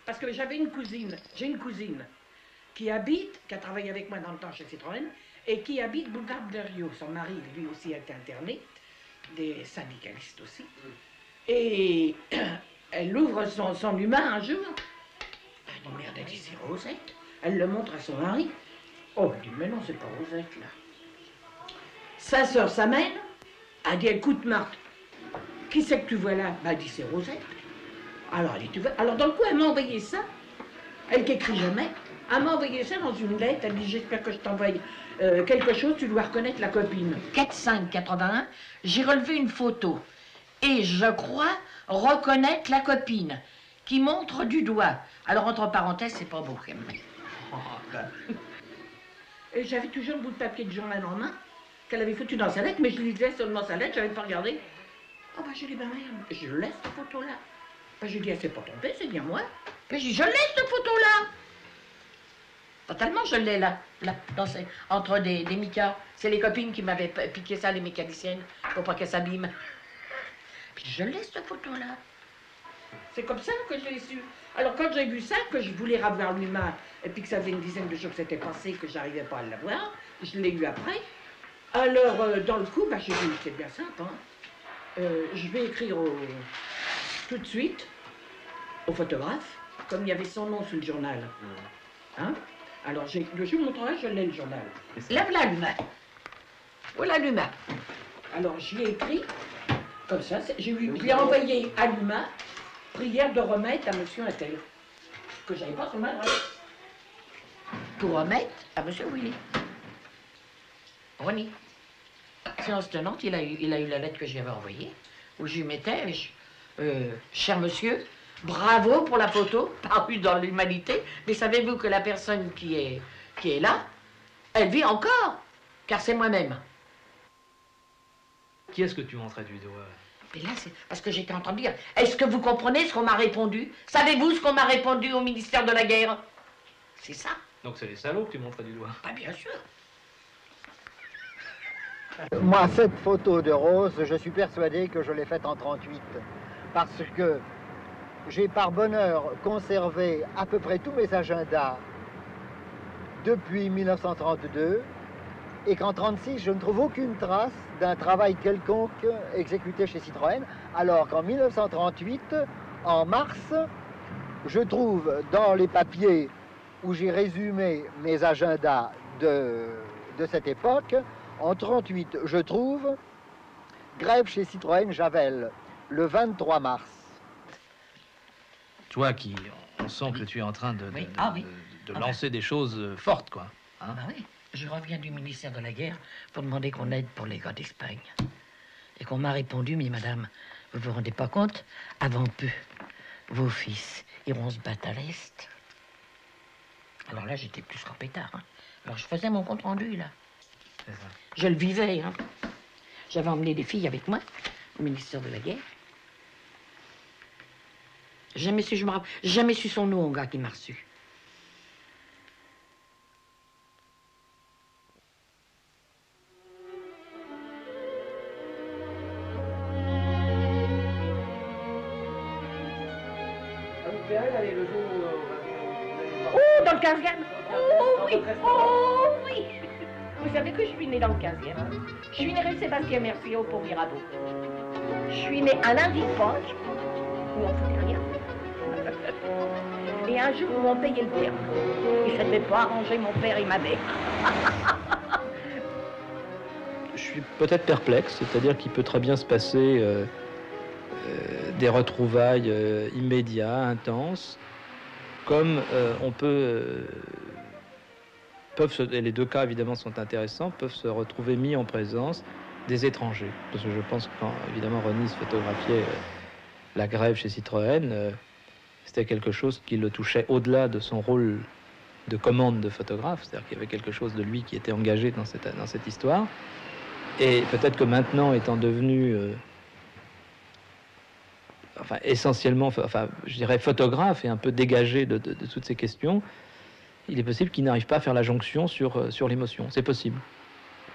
Parce que j'avais une cousine, j'ai une cousine qui habite, qui a travaillé avec moi dans le temps chez Citroën, et qui habite Boulevard Blériot. Son mari, lui aussi, a été interné, des syndicalistes aussi. Et elle ouvre son humain un jour. Elle dit, merde, elle dit, c'est Rosette. Elle le montre à son mari. Oh, elle dit, mais non, c'est pas Rosette, là. Sa sœur s'amène. Elle dit, écoute, Marthe, qui c'est que tu vois là? Elle dit, c'est Rosette. Alors, elle dit, tu vois. Alors, dans le coup, elle m'a envoyé ça. Elle qui écrit jamais. Elle m'a envoyé ça dans une lettre. Elle dit, j'espère que je t'envoie quelque chose, tu dois reconnaître la copine. 4-5-81, j'ai relevé une photo. Et je crois reconnaître la copine qui montre du doigt. Alors, entre parenthèses, c'est pas beau quand même. Et j'avais toujours le bout de papier de journal en main qu'elle avait foutu dans sa lettre, mais je lisais seulement sa lettre, j'avais pas regardé. Oh, bah, j'ai dit, ben merde, je laisse cette photo-là. Ben, j'ai dit, elle s'est pas trompée, c'est bien moi. Puis j'ai dit, je laisse cette photo-là. Totalement, je l'ai là, entre des micas. C'est les copines qui m'avaient piqué ça, les mécaniciennes, pour pas qu'elles s'abîment. Puis je laisse cette photo-là. C'est comme ça que je l'ai su. Alors quand j'ai vu ça, que je voulais revoir l'humain, et puis que ça faisait une dizaine de jours que c'était passé, que j'arrivais pas à l'avoir, je l'ai eu après. Alors, dans le coup, bah, j'ai dit, c'est bien simple, hein. Je vais écrire tout de suite au photographe, comme il y avait son nom sur le journal. Hein? Alors, le jour de mon travail, je l'ai, le journal. Là, voilà l'humain. Voilà l'humain. Alors, j'y ai écrit, comme ça, je lui ai envoyé à l'humain, prière de remettre à monsieur Intel, que j'avais pas son adresse. Pour remettre à monsieur Willy. Ronnie. Séance tenante, il a eu la lettre que j'avais envoyée, où je lui mettais, cher monsieur, bravo pour la photo, parue dans l'humanité, mais savez-vous que la personne qui est là, elle vit encore, car c'est moi-même. Qui est-ce que tu montrais du doigt? Mais là, c'est parce que j'étais en train de dire, est-ce que vous comprenez ce qu'on m'a répondu? Savez-vous ce qu'on m'a répondu au ministère de la Guerre? C'est ça. Donc c'est les salauds que tu montrais du doigt? Pas bien sûr. Moi, cette photo de Rose, je suis persuadé que je l'ai faite en 38. Parce que j'ai par bonheur conservé à peu près tous mes agendas depuis 1932 et qu'en 36, je ne trouve aucune trace d'un travail quelconque exécuté chez Citroën, alors qu'en 1938, en mars, je trouve dans les papiers où j'ai résumé mes agendas de cette époque, en 38, je trouve grève chez Citroën Javel, le 23 mars. Toi qui, on sent que tu es en train de lancer des choses fortes, quoi. Hein? Ah bah oui, je reviens du ministère de la Guerre pour demander qu'on aide pour les gars d'Espagne. Et qu'on m'a répondu, mais madame, vous vous rendez pas compte, avant peu, vos fils iront se battre à l'Est. Alors là, j'étais plus qu'en pétard. Hein. Alors je faisais mon compte-rendu, là. Je le vivais, hein. J'avais emmené des filles avec moi au ministère de la Guerre. Jamais su son nom au gars qui m'a reçu. Oh, dans le 15e. Oh oui, oh oui. Vous savez que je suis née dans le 15e. Je suis née rue Sébastien Mercier au Pont Mirabeau. Je suis née à lundi de Pâques, où on ne foutait rien. Et un jour où on payait le terme. Et ça ne devait pas arranger mon père et ma mère. Je suis peut-être perplexe, c'est-à-dire qu'il peut très bien se passer des retrouvailles immédiates, intenses, comme on peut... et les deux cas évidemment sont intéressants, peuvent se retrouver mis en présence des étrangers. Parce que je pense que quand évidemment Renis photographiait la grève chez Citroën, c'était quelque chose qui le touchait au-delà de son rôle de commande de photographe, c'est-à-dire qu'il y avait quelque chose de lui qui était engagé dans cette histoire. Et peut-être que maintenant, étant devenu essentiellement, je dirais photographe et un peu dégagé de toutes ces questions, il est possible qu'il n'arrive pas à faire la jonction sur l'émotion. C'est possible.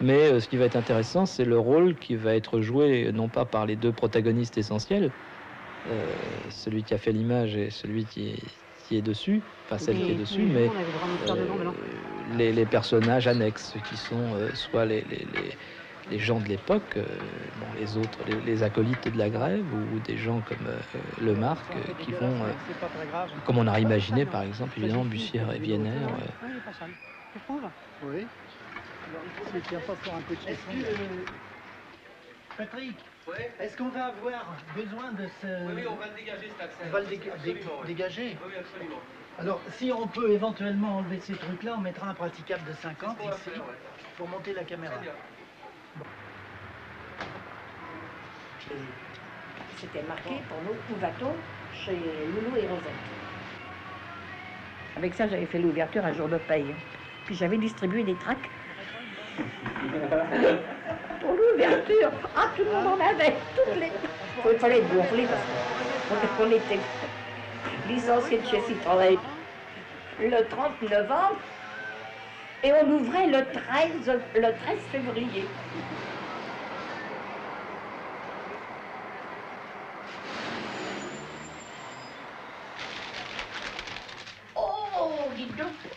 Mais ce qui va être intéressant, c'est le rôle qui va être joué, non pas par les deux protagonistes essentiels, celui qui a fait l'image et celui qui qui est dessus, enfin celle qui est dessus, mais les personnages annexes, qui sont soit les gens de l'époque, bon, les autres, les acolytes de la grève, ou des gens comme Le Marc, qui vont, comme on a imaginé par exemple, évidemment, Bussière et Vienner. Oui. Alors, il faut se pas pour un peu de Patrick, ouais. Est-ce qu'on va avoir besoin de ce... Oui, on va le dégager cet accès. On va le dégager. Oui, absolument. Alors, si on peut éventuellement enlever ces trucs-là, on mettra un praticable de 50 ici, faire, ouais. pour monter la caméra. Bon. C'était marqué pour nous, où va-t-on? Chez Loulou et Rosette. Avec ça, j'avais fait l'ouverture un jour de paye. Puis j'avais distribué des tracts. Pour l'ouverture, ah, tout le monde en avait, toutes les... Il fallait être gonflé parce qu'on était licenciés de chez Citroën le 30 novembre et on ouvrait le 13 février.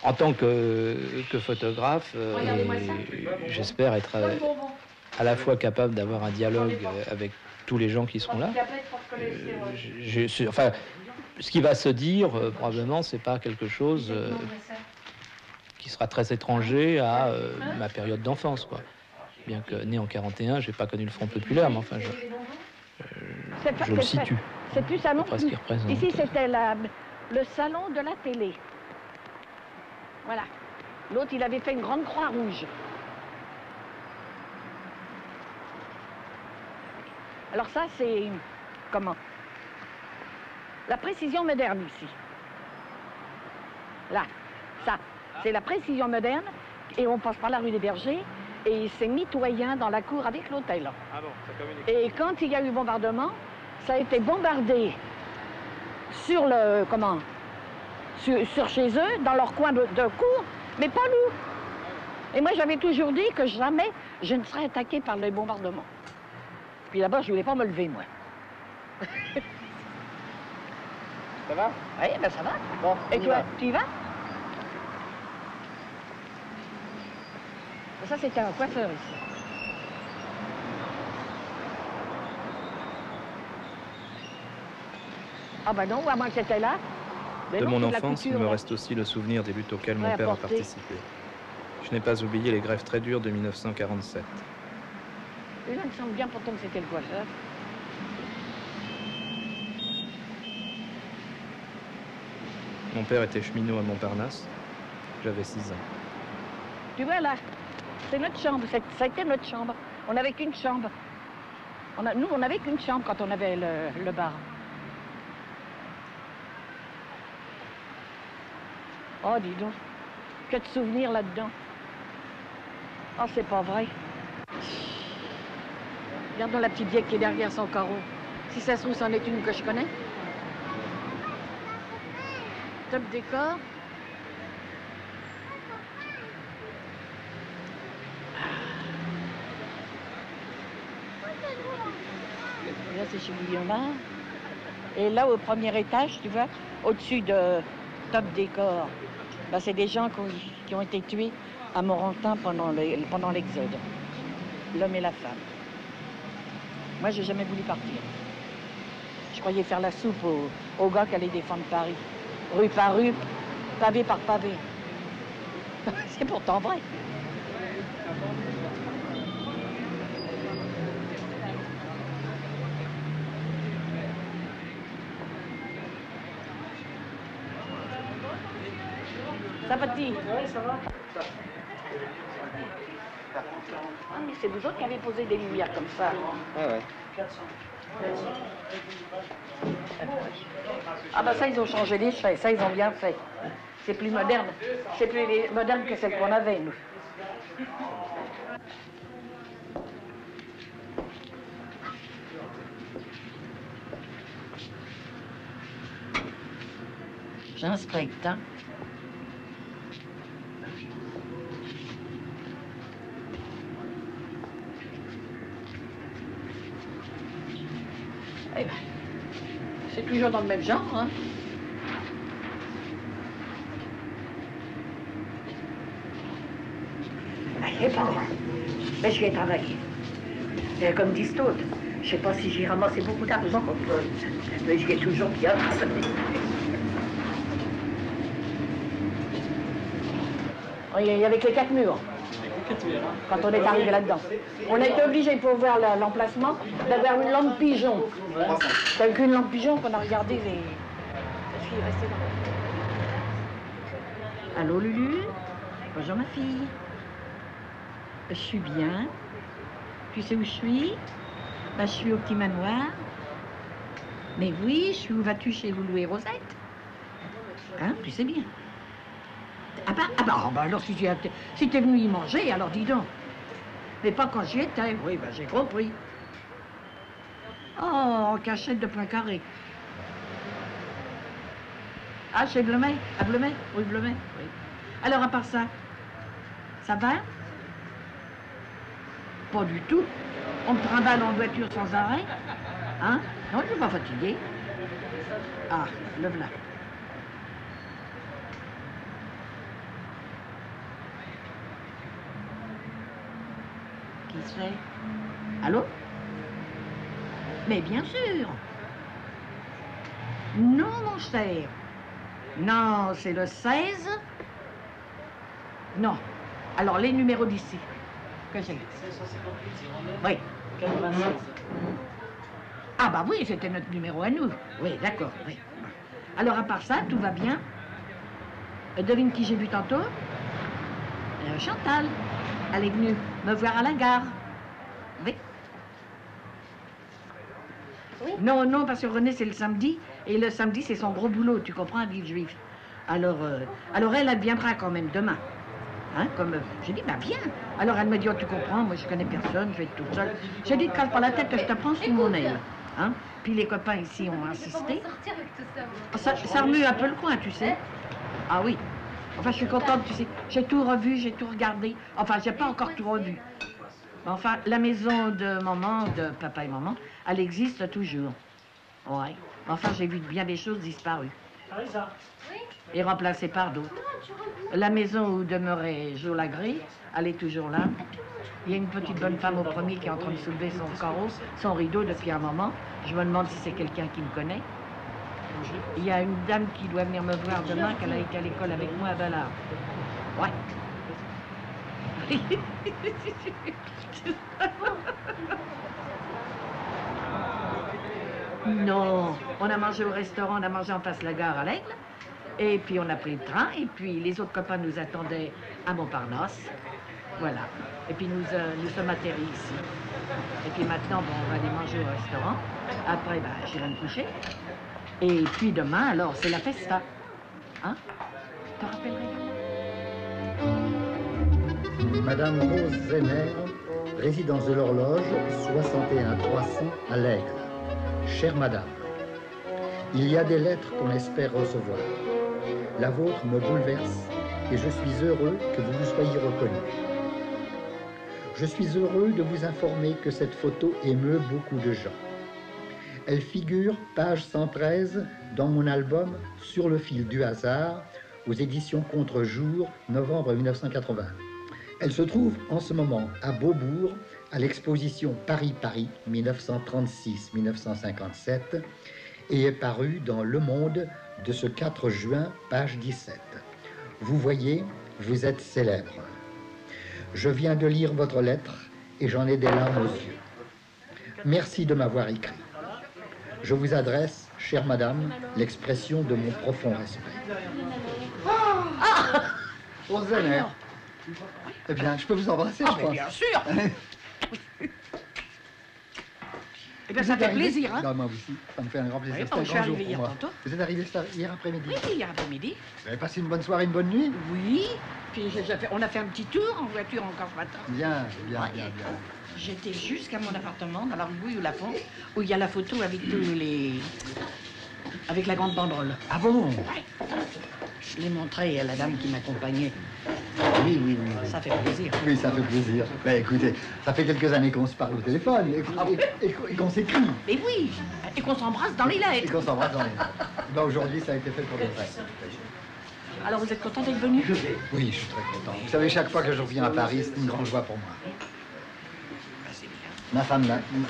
En tant que photographe, j'espère être à la fois capable d'avoir un dialogue avec tous les gens qui seront là. Enfin, ce qui va se dire, probablement, c'est pas quelque chose qui sera très étranger à ma période d'enfance, quoi. Bien que né en 41, j'ai pas connu le Front populaire, mais enfin, je le situe. C'est plus salon. Ce qu'il représente. Ici, c'était le salon de la télé. Voilà. L'autre, il avait fait une grande croix rouge. Alors ça, c'est... comment? La précision moderne, ici. Là, ça, c'est la précision moderne. Et on passe par la rue des Bergers. Et c'est mitoyen dans la cour avec l'hôtel. Ah bon, ça communique. Et quand il y a eu bombardement, ça a été bombardé sur le... comment? Sur chez eux, dans leur coin de cour, mais pas nous. Et moi, j'avais toujours dit que jamais je ne serais attaquée par les bombardements. Puis là-bas, je ne voulais pas me lever, moi. Ça va? Oui, ben ça va. Bon, et toi, tu y vas? Ça, c'était un coiffeur ici. Ah ben non, à moins que c'était là. Mais De non, mon c'est de la enfance, il couture, me là. reste aussi le souvenir des luttes auxquelles mon Ouais, père a apporté. participé. Je n'ai pas oublié les grèves très dures de 1947. Et là, il me semble bien pourtant que c'était le coiffeur. Mon père était cheminot à Montparnasse. J'avais 6 ans. Tu vois là, c'est notre chambre, ça a été notre chambre. On n'avait qu'une chambre. Nous, on n'avait qu'une chambre quand on avait le bar. Oh, dis donc, que de souvenirs là-dedans. Oh, c'est pas vrai. Regardons la petite vieille qui est derrière son carreau. Si ça se trouve, c'en est une que je connais. Top décor. Et là, c'est chez Guillaume. Et là, au premier étage, tu vois, au-dessus de Top Décor, ben, c'est des gens qui ont été tués à Morantin pendant l'exode. L'homme et la femme. Moi, j'ai jamais voulu partir. Je croyais faire la soupe aux gars qui allaient défendre Paris. Rue par rue, pavé par pavé. C'est pourtant vrai. Ça va, petit? Oui, ça va. Ah, mais c'est vous autres qui avez posé des lumières comme ça. Ah ouais. Ah bah ça, ils ont changé les chaises, ça, ils ont bien fait. C'est plus moderne. C'est plus moderne que celle qu'on avait, nous. J'inspecte, hein. Eh ben, c'est toujours dans le même genre, hein. Et pas loin. Mais j'y ai travaillé. Et comme disent d'autres, je ne sais pas si j'ai ramassé beaucoup d'argent, mais j'y ai toujours bien travaillé. Oui, avec les 4 murs. Quand on est arrivé là-dedans. On a été obligé, pour voir l'emplacement, d'avoir une lampe pigeon. C'est avec une lampe pigeon qu'on a regardé les... Parce qu'il est resté dans... Allô, Lulu? Bonjour, ma fille. Je suis bien. Tu sais où je suis? Ben, je suis au petit manoir. Mais oui, je suis où vas-tu chez Loulou et Rosette? Hein, tu sais bien. Ah bah alors si t'es venu y manger, alors dis donc. Mais pas quand j'y étais. Oui, ben j'ai compris. Oh, en cachette de plein carré. Ah, chez Blemet? À Blemet? Oui, Blemet, oui. Alors, à part ça, ça va? Pas du tout. On me trimballe en voiture sans arrêt. Hein? Non, je suis pas fatigué. Ah, le voilà. Qui c'est? Allô? Mais bien sûr. Non, mon cher. Non, c'est le 16. Non. Alors, les numéros d'ici. Que c'est? Oui. 96. Ah bah oui, c'était notre numéro à nous. Oui, d'accord, oui. Alors, à part ça, tout va bien. Devine qui j'ai vu tantôt? Chantal. Elle est venue me voir à la gare. Oui. Oui. Non, non, parce que René, c'est le samedi. Et le samedi, c'est son gros boulot, tu comprends, à Ville Juive. Alors elle viendra quand même demain. Hein, comme j'ai dit, bah viens. Alors elle me dit, oh, tu comprends, moi je connais personne, je vais être toute seule. J'ai dit, casse pas la tête, je te prends sous mon aile. Hein? Puis les copains ici ont insisté. Ça remue un peu le coin, tu sais. Ah oui. Enfin, je suis contente, tu sais. J'ai tout revu, j'ai tout regardé. Enfin, j'ai pas encore tout revu. Enfin, la maison de maman, de papa et maman, elle existe toujours. Ouais. Enfin, j'ai vu bien des choses disparues. Et remplacées par d'autres. La maison où demeurait Jo Lagré, elle est toujours là. Il y a une petite bonne femme au premier qui est en train de soulever son carreau, son rideau depuis un moment. Je me demande si c'est quelqu'un qui me connaît. Il y a une dame qui doit venir me voir demain, qu'elle a été à l'école avec moi à Ballard. Ouais. Non, on a mangé au restaurant, on a mangé en face de la gare à l'Aigle. Et puis on a pris le train, et puis les autres copains nous attendaient à Montparnasse. Voilà. Et puis nous sommes atterris ici. Et puis maintenant, bon, on va aller manger au restaurant. Après, bah, j'irai me coucher. Et puis demain, alors, c'est la festa. Hein? Tu te rappellerais? Madame Rose Zener, résidence de l'Horloge, 61 300 à l'Aigle. Chère Madame, il y a des lettres qu'on espère recevoir. La vôtre me bouleverse et je suis heureux que vous vous soyez reconnue. Je suis heureux de vous informer que cette photo émeut beaucoup de gens. Elle figure, page 113, dans mon album « Sur le fil du hasard » aux éditions Contre-jour, novembre 1980. Elle se trouve en ce moment à Beaubourg, à l'exposition Paris-Paris 1936-1957 et est parue dans Le Monde de ce 4 juin, page 17. Vous voyez, vous êtes célèbre. Je viens de lire votre lettre et j'en ai des larmes aux yeux. Merci de m'avoir écrit. Je vous adresse, chère madame, l'expression de mon profond respect. Rose Zener. Eh bien, je peux vous embrasser, je crois. Bien sûr. Eh bien, ça fait plaisir, hein? Non, moi aussi, ça me fait un grand plaisir. Oui, C'est un je suis grand jour arrivée pour hier moi. tantôt. Vous êtes arrivé hier après-midi? Oui, hier après-midi. Vous avez passé une bonne soirée, une bonne nuit? Oui. Puis on a fait un petit tour en voiture encore ce matin. Bien, bien, bien, bien. J'étais jusqu'à mon appartement, dans la rue Bouille ou la Font, où il y a la photo avec tous les... avec la grande banderole. Ah bon? Ouais. Je l'ai montré à la dame qui m'accompagnait. Oui, oui, oui. Ça fait plaisir. Oui, ça fait plaisir. Ben écoutez, ça fait quelques années qu'on se parle au téléphone et qu'on s'écrit. Mais oui, et qu'on s'embrasse dans les Et lettres. qu'on s'embrasse dans les... Ben aujourd'hui, ça a été fait pour de vrai. Alors vous êtes content d'être venu? Oui, je suis très content. Vous savez, chaque fois que je reviens à Paris, c'est une grande joie pour moi. Ma femme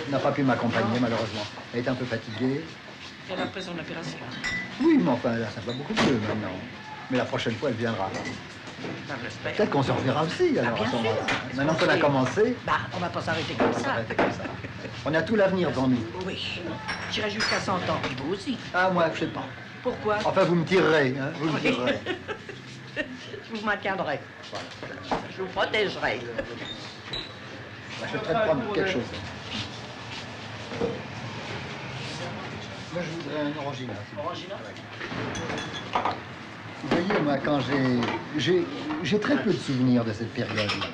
n'a pas pu m'accompagner, malheureusement. Elle est un peu fatiguée. Elle a pris son opération. Oui, mais enfin, là, ça va beaucoup mieux maintenant. Mais la prochaine fois, elle viendra. Peut-être qu'on se reverra aussi, alors, à ce moment-là. Maintenant qu'on a commencé, Bah, on va pas s'arrêter comme on va ça. s'arrêter comme ça. On a tout l'avenir devant nous. Oui. J'irai jusqu'à 100 ans, et vous aussi. Ah, moi, je sais pas. Pourquoi? Enfin, vous me tirerez, hein, vous me tirerez. Je vous maintiendrai. Je vous protégerai. Je vais peut-être prendre quelque chose. Moi, je voudrais un orangina. Orangina? Vous voyez, moi, quand j'ai très peu de souvenirs de cette période-là.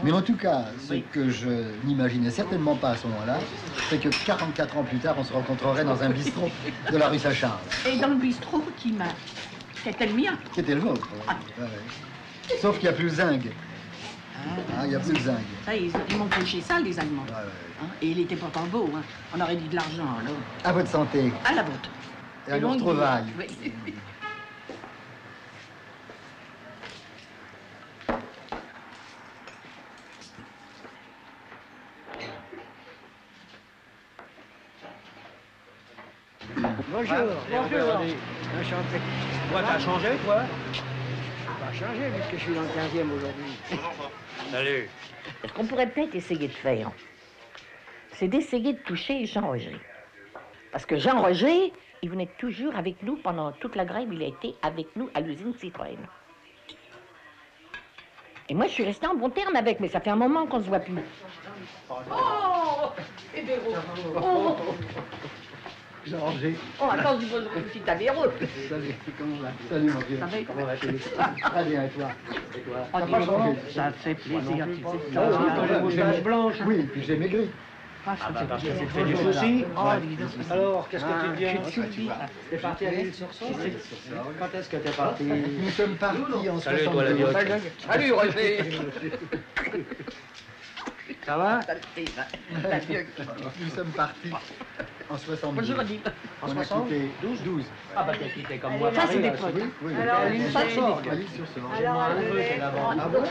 Mais en tout cas, ce que je n'imaginais certainement pas à ce moment-là, c'est que 44 ans plus tard, on se rencontrerait dans un bistrot de la rue Saint-Charles. Et dans le bistrot, c'était le mien. Qui était le vôtre. Ouais, ouais. Sauf qu'il n'y a plus le zinc. Ah, il n'y a plus le zinc. Ça, ils m'ont couché ça, les Allemands. Ouais, ouais. Hein, et il était pourtant beau. Hein. On aurait dit de l'argent, alors. À votre santé. À la vôtre. Et à nos retrouvailles. Oui. Bonjour. Bonjour. Enchanté. Toi, t'as changé, toi? Pas changé puisque je suis dans le 15e aujourd'hui. Salut. Ce qu'on pourrait peut-être essayer de faire, c'est d'essayer de toucher Jean Roger. Parce que Jean Roger, il venait toujours avec nous pendant toute la grève, il a été avec nous à l'usine Citroën. Et moi, je suis restée en bon terme avec, mais ça fait un moment qu'on se voit plus. Oh, Véro. Oh, Jean-Roger. oh, attends, je vous petit à Véro. Salut, comment va? Salut, mon vieux. Ça va, comment va-t-il? Très bien, et toi? Et toi? Oh, Ça dis va donc, changer? ça fait plaisir. J'ai moustache blanche. Oui, puis j'ai maigri. Ah, ça fait Parce que plaisir. tu fais du souci. Oh, dis donc. Alors, qu'est-ce que tu deviens? T'es parti à l'île-sur-Saône? Quand est-ce que t'es parti? Nous sommes partis en Salut, toi, la 62. vieille. Salut, Roger. Ça va? Nous sommes partis en 72. Bonjour, Odile. On a quitté 12. Ah bah t'as quitté comme moi. Ça, c'est Marie, des là, potes. Oui, oui. Alors, À l'île l'île sur Sorgue. Sorgue. À l'île sur Sorgue. J'ai mon neveu qui est là-bas. Ah bon?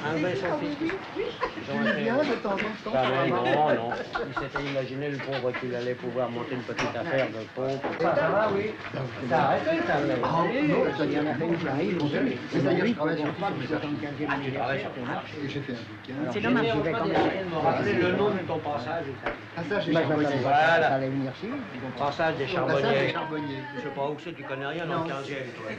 Un vrai son fils. Tu viens de temps en temps? Ah mais non, non. Il s'était imaginé le pauvre qu'il allait pouvoir monter une petite affaire de pompe. Ça va, oui. Ça a arrêté, ça. Ah, non, Il y en a fait une pareille, le C'est-à-dire que je travaille sur tu travailles sur ton marché. et j'ai fait un bouquin. C'est dommage. Je vais quand même me rappeler le nom de ton passage. Ah, ça, j'ai Moi, je charbonnier. m'appelle Voilà. T'allais venir ici. Ton passage des Ah, ça, charbonniers. j'ai charbonnier. Je sais pas où c'est, tu connais rien dans le 15e, toi.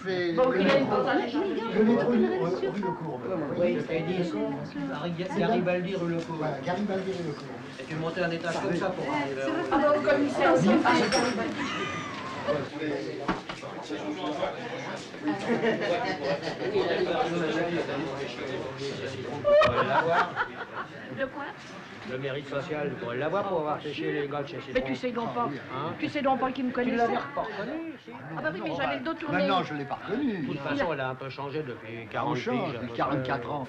C'est Bon, le il y a une métro. pause à la chambre. Le métro rue Le Courbe. Oui, c'est dit. Garibaldi, rue Le Cours. Voilà, Garibaldi rue Le Courbe. Et tu montais un étage comme ça pour arriver Ah bon, au commissaire aussi. Le quoi? Le mérite social, tu pourrais l'avoir pour avoir séché les gars de chez Mais tu sais donc pas. Hein? Tu sais donc pas qui me Tu connaissait. l'avais pas reconnu, si. Ah bah oui, mais j'avais le dos tourné. Maintenant, je ne l'ai pas De reconnu. toute façon, elle a un peu changé depuis On 40 change piges, à depuis peu 44 près. ans.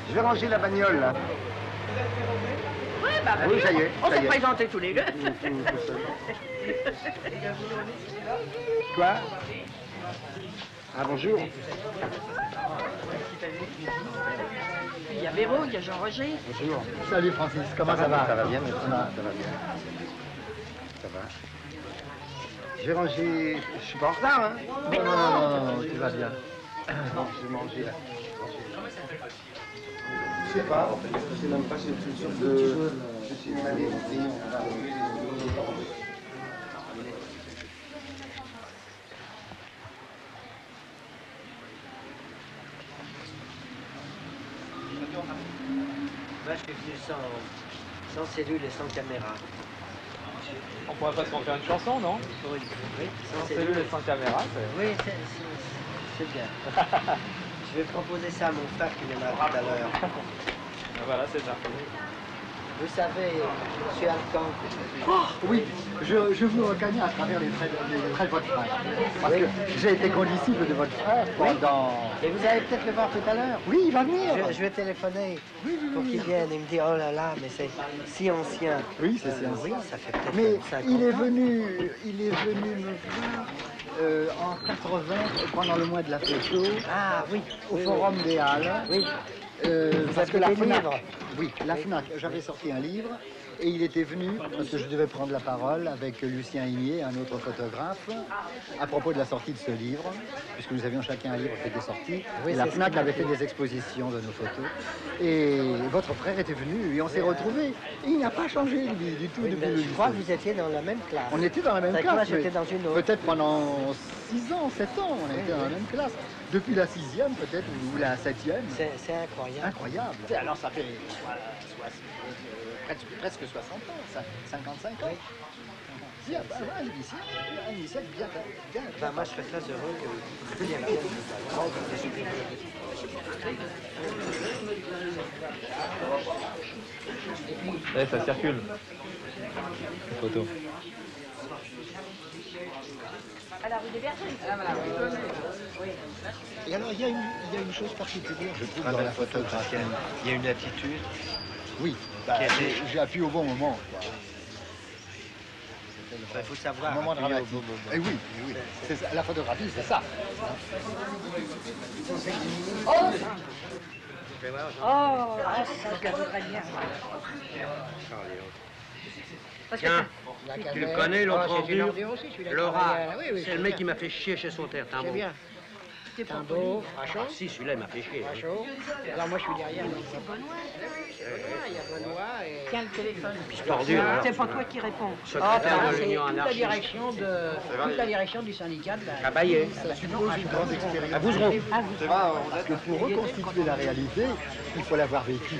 Je vais ranger la bagnole, là. Ouais, bah Oui, ça y est, on ça y s'est est. présentés tous les deux. Quoi? Ah, bonjour. Il y a Véro, il y a Jean-Roger. Bonjour. Salut, Francis. Comment ça va? Ça va bien, merci. Ça va bien. Ça va. Je vais ranger. Je suis pas en retard, hein? Non, non, tout va bien. Non, je vais manger là. Je sais pas, en fait, je sais même pas, c'est une sorte de. Je suis une année. Moi, je suis venu sans cellule et sans caméra. On pourrait presque en faire une chanson, non? Oui, Sans cellule et sans caméra, Oui, c'est bien. Je vais proposer ça à mon frère qui viendra tout à l'heure. voilà, c'est ça. Vous savez, M. Alcan. Oh, oui, je vous reconnais à travers les traits de votre frère. Parce que j'ai été condisciple de votre frère pendant... Et vous allez peut-être le voir tout à l'heure. Oui, il va venir. Je vais téléphoner pour qu'il vienne. Il me dit, oh là là, mais c'est si ancien. Oui, c'est si ancien. Oui, ça fait peut-être Mais 50 il est ans. venu me voir en 80, pendant le mois de la photo, Ah oui, au Forum des Halles. oui. Parce que avez la des FNAC, livres? oui, la FNAC, j'avais sorti un livre et il était venu, parce que je devais prendre la parole avec Lucien Himier, un autre photographe, à propos de la sortie de ce livre, puisque nous avions chacun un livre qui était sorti. Oui, et la c'est ce FNAC qu'il avait m'a fait dit. des expositions de nos photos. Et votre frère était venu et on s'est retrouvés. Et il n'a pas changé, lui, du tout, Oui, depuis mais le je crois que lycée. vous étiez dans la même classe. On était dans la même C'est que moi, classe. j'étais mais dans une autre. Peut-être pendant 6 ans, 7 ans, on était dans la même classe. Depuis la 6e peut-être, ou la 7e. C'est incroyable. Incroyable. Alors ça fait presque 60 ans, 55 ans. Oui. Si, un siècle bien. Ben, moi, je serais très heureux que vous vienne. Eh, ça circule. Les photos. Et alors il y a une chose particulière, je trouve, Ah, dans la la photographie, photographie. il y a une attitude. Oui, bah, Qui a été- j'ai appuyé au bon moment. Quoi. Il faut savoir. Un moment appuyer au dramatique. bon moment. Et oui, oui. C'est ça, la photographie, c'est ça. Ça voudrait bien. Tiens, tu le connais, l'autre Oh, c'est une ordure ordure aussi, celui-là. Laura, Oui, oui, c'est le mec qui m'a fait chier chez son terre, C'est Timbo. bien. Timbo, Frachon. Si, celui-là, il m'a fait chier. hein. Frachon. Alors moi, je suis derrière. C'est Benoît. Il y a Benoît et... Tiens le téléphone. Ordure, alors. C'est pas toi qui réponds. Secrétaire de c'est l'Union toute la anarchiste. direction toute la direction du syndicat de la... Caballé. Ça suppose une grande expérience. À Bouzeron. Parce que pour reconstituer la réalité, il faut l'avoir vécu.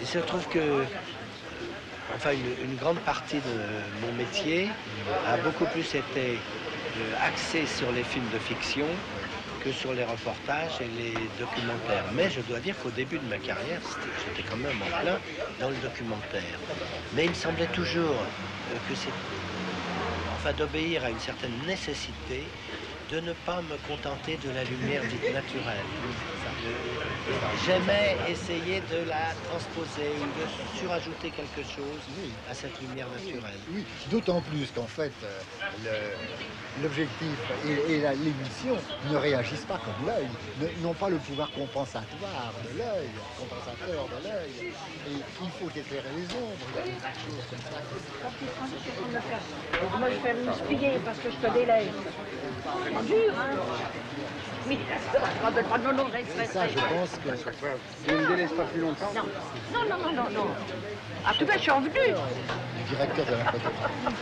Il se trouve que, enfin, une grande partie de mon métier a beaucoup plus été axée sur les films de fiction que sur les reportages et les documentaires. Mais je dois dire qu'au début de ma carrière, j'étais quand même en plein dans le documentaire. Mais il me semblait toujours que c'est, enfin, d'obéir à une certaine nécessité de ne pas me contenter de la lumière dite naturelle. J'aimais essayer de la transposer ou de surajouter quelque chose à cette lumière naturelle. Oui, d'autant plus qu'en fait, l'objectif et l'émission ne réagissent pas comme l'œil, n'ont pas le pouvoir compensatoire de l'œil, compensateur de l'œil. Et il faut éclairer les ombres. Il y a des choses comme ça. Moi, je vais me spier parce que je te délègue. C'est dur, hein? Oui, on ne pas de nom, Et ça, je pense que Je ne me délaisse pas plus longtemps. Non. Ah, tout cas, je suis revenu. le directeur de la photographie,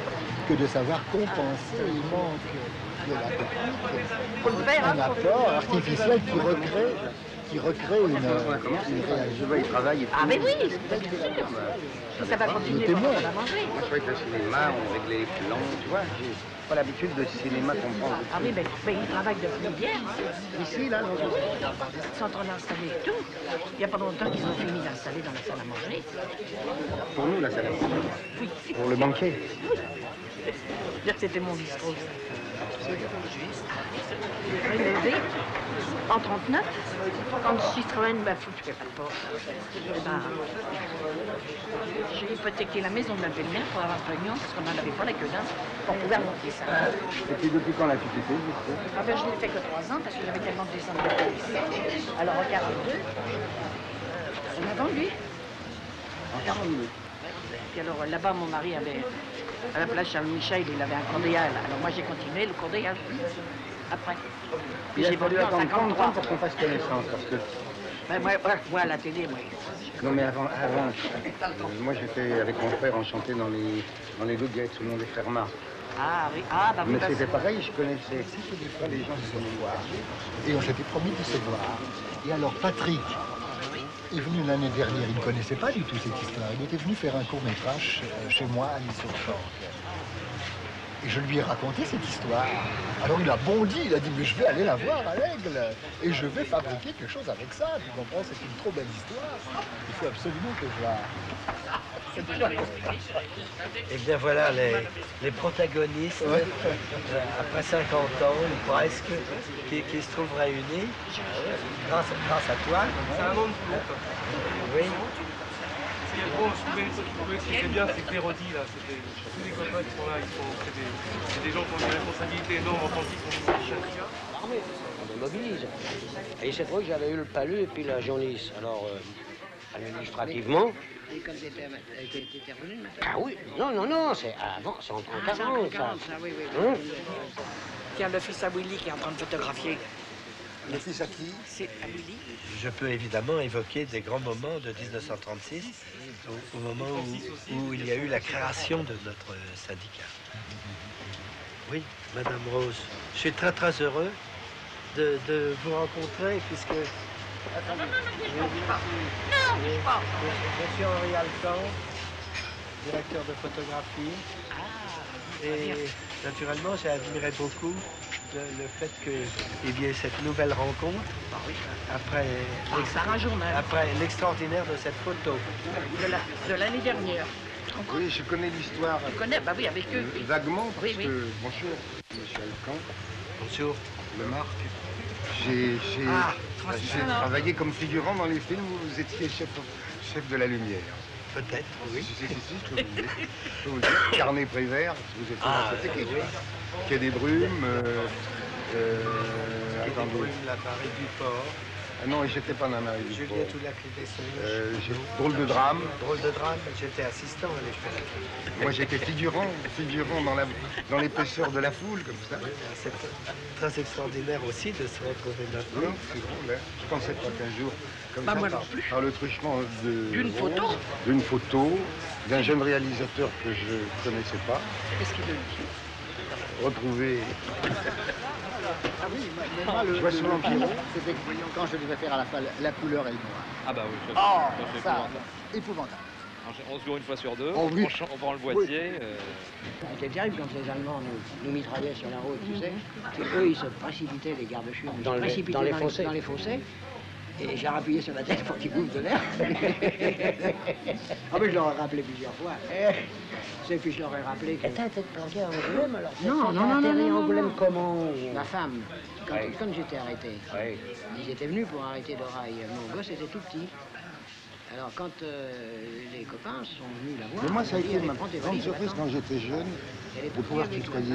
que de savoir compenser le manque de la technique, Faut le faire, un hein, apport artificiel qui recrée une réalité. Je vois, il travaille. Ah, mais oui, bien sûr. Si ça va continuer témoin. pendant qu'on va manger. Moi, je croyais que le cinéma, on réglait les plans, tu vois. J'ai pas l'habitude de cinéma qu'on prend. Ah oui, mais ils travaillent depuis hier. Ici, là, non. Ils sont en train d'installer tout. Il n'y a pas longtemps qu'ils ont fini d'installer dans la salle à manger. Pour nous, là, ça va. Oui, Pour le banquet. dire que c'était mon bistrot. Rénové en 39, quand Citroën m'a foutu pas de porte. J'ai hypothéqué la maison de ma belle-mère pour avoir un pognon, parce qu'on n'en avait pas la queue d'un, pour pouvoir monter ça. Et puis, depuis quand l'as-tu quitté, juste? Ah ben, je l'ai fait que 3 ans, parce qu'il y avait tellement de descentes de police. Alors en 42, on a vendu. Puis alors là-bas, mon mari avait, à la place Charles-Michel, il avait un cordéal. Alors moi, j'ai continué le cordéal après. Puis Il a j'ai vendu fallu en attendre 30 ans 53. pour qu'on fasse connaissance, parce que... Ben, moi, à la télé, moi. Non, mais avant moi, j'étais avec mon frère enchanté dans les Louguettes, sous le nom des Frères Marc. Ah oui, ah bah oui. Mais bah, c'était pareil, je connaissais. Des fois, les gens se sont voir. Et on s'était promis de se voir. Et alors Patrick est venu l'année dernière, il ne connaissait pas du tout cette histoire. Il était venu faire un court-métrage chez moi à Nice-sur-Sorgue. Et je lui ai raconté cette histoire. Alors il a bondi, il a dit mais je vais aller la voir à l'Aigle et je vais fabriquer quelque chose avec ça. Tu comprends, c'est une trop belle histoire. Il faut absolument que je la... Et bien voilà les protagonistes, après 50 ans, ou presque, qui se trouvent réunis grâce à toi. C'est un monde flou. Oui. Ce qui est bon, je trouvais que c'était bien, c'est que l'érudit, là, c'était tous les copains qui sont là, c'est des gens qui ont une responsabilité énorme en tant qu'ils sont L'armée, on les mobilise. Et cette fois que j'avais eu le palu et puis la jaunisse. Alors, administrativement... L'école était revenue maintenant. Ah oui, non, c'est avant, c'est en 40, ça. Oui. Hein? Tiens, le fils à Willy qui est en train de photographier. Le fils à qui? C'est à Willy. Je peux évidemment évoquer des grands moments de 1936, au moment où il y a eu la création de notre syndicat. Oui, Madame Rose, je suis très très heureux de vous rencontrer puisque... Je suis Henri Alcan, directeur de photographie. Et naturellement, j'ai admiré beaucoup le fait qu'il y ait cette nouvelle rencontre après l'extraordinaire de cette photo. De l'année dernière. Oui, je connais l'histoire. Tu connais? Bah oui, avec eux. Oui. Vaguement, parce Oui. que... Bonjour, monsieur Alcan. Bonjour. Le Marc. J'ai travaillé comme figurant dans les films où vous étiez chef de la lumière. Peut-être, oui. Si, je peux vous dire. Carnet Prévert, vous étiez dans cette équipe. Quai des Brumes. Attendez. La marée du port. Ah non, j'étais pas dans la marée du port. Juliette ou la clé des songes. Drôle de drame. Drôle de drame, j'étais assistant à l'époque. Moi j'étais figurant dans l'épaisseur de la foule, comme ça. C'est très extraordinaire aussi de se retrouver maintenant. Non, c'est drôle, hein. Je pensais pas qu'un jour, comme Bah, ça, moi non plus. par le truchement D'une photo, d'un jeune réalisateur que je connaissais pas, qu'est-ce qu'il dit? retrouver... Ah oui, moi, le pire, c'était quand je devais faire à la fin la couleur et le noir. Ah bah oui, Oh, ça, épouvantable. On se joue une fois sur deux, Oh, oui. on prend le boîtier. C'était terrible quand les Allemands nous mitraillaient sur la route, tu sais. Eux, ils se précipitaient, les gardes-chus, Dans les fossés. Dans les fossés. Et j'ai rappuyé sur la tête pour qu'ils bouffent de l'air. Ah mais je leur ai rappelé plusieurs fois. Et puis je leur ai rappelé que... T'as été planqué à Angoulême alors? Non. Angoulême comment? Ma femme, quand j'étais arrêté, Oui. ils étaient venus pour arrêter d'oreille. Mon gosse était tout petit. Alors quand les copains sont venus la voir... Mais moi ça a été ma grande grande surprise quand j'étais jeune, de pouvoir tutoyer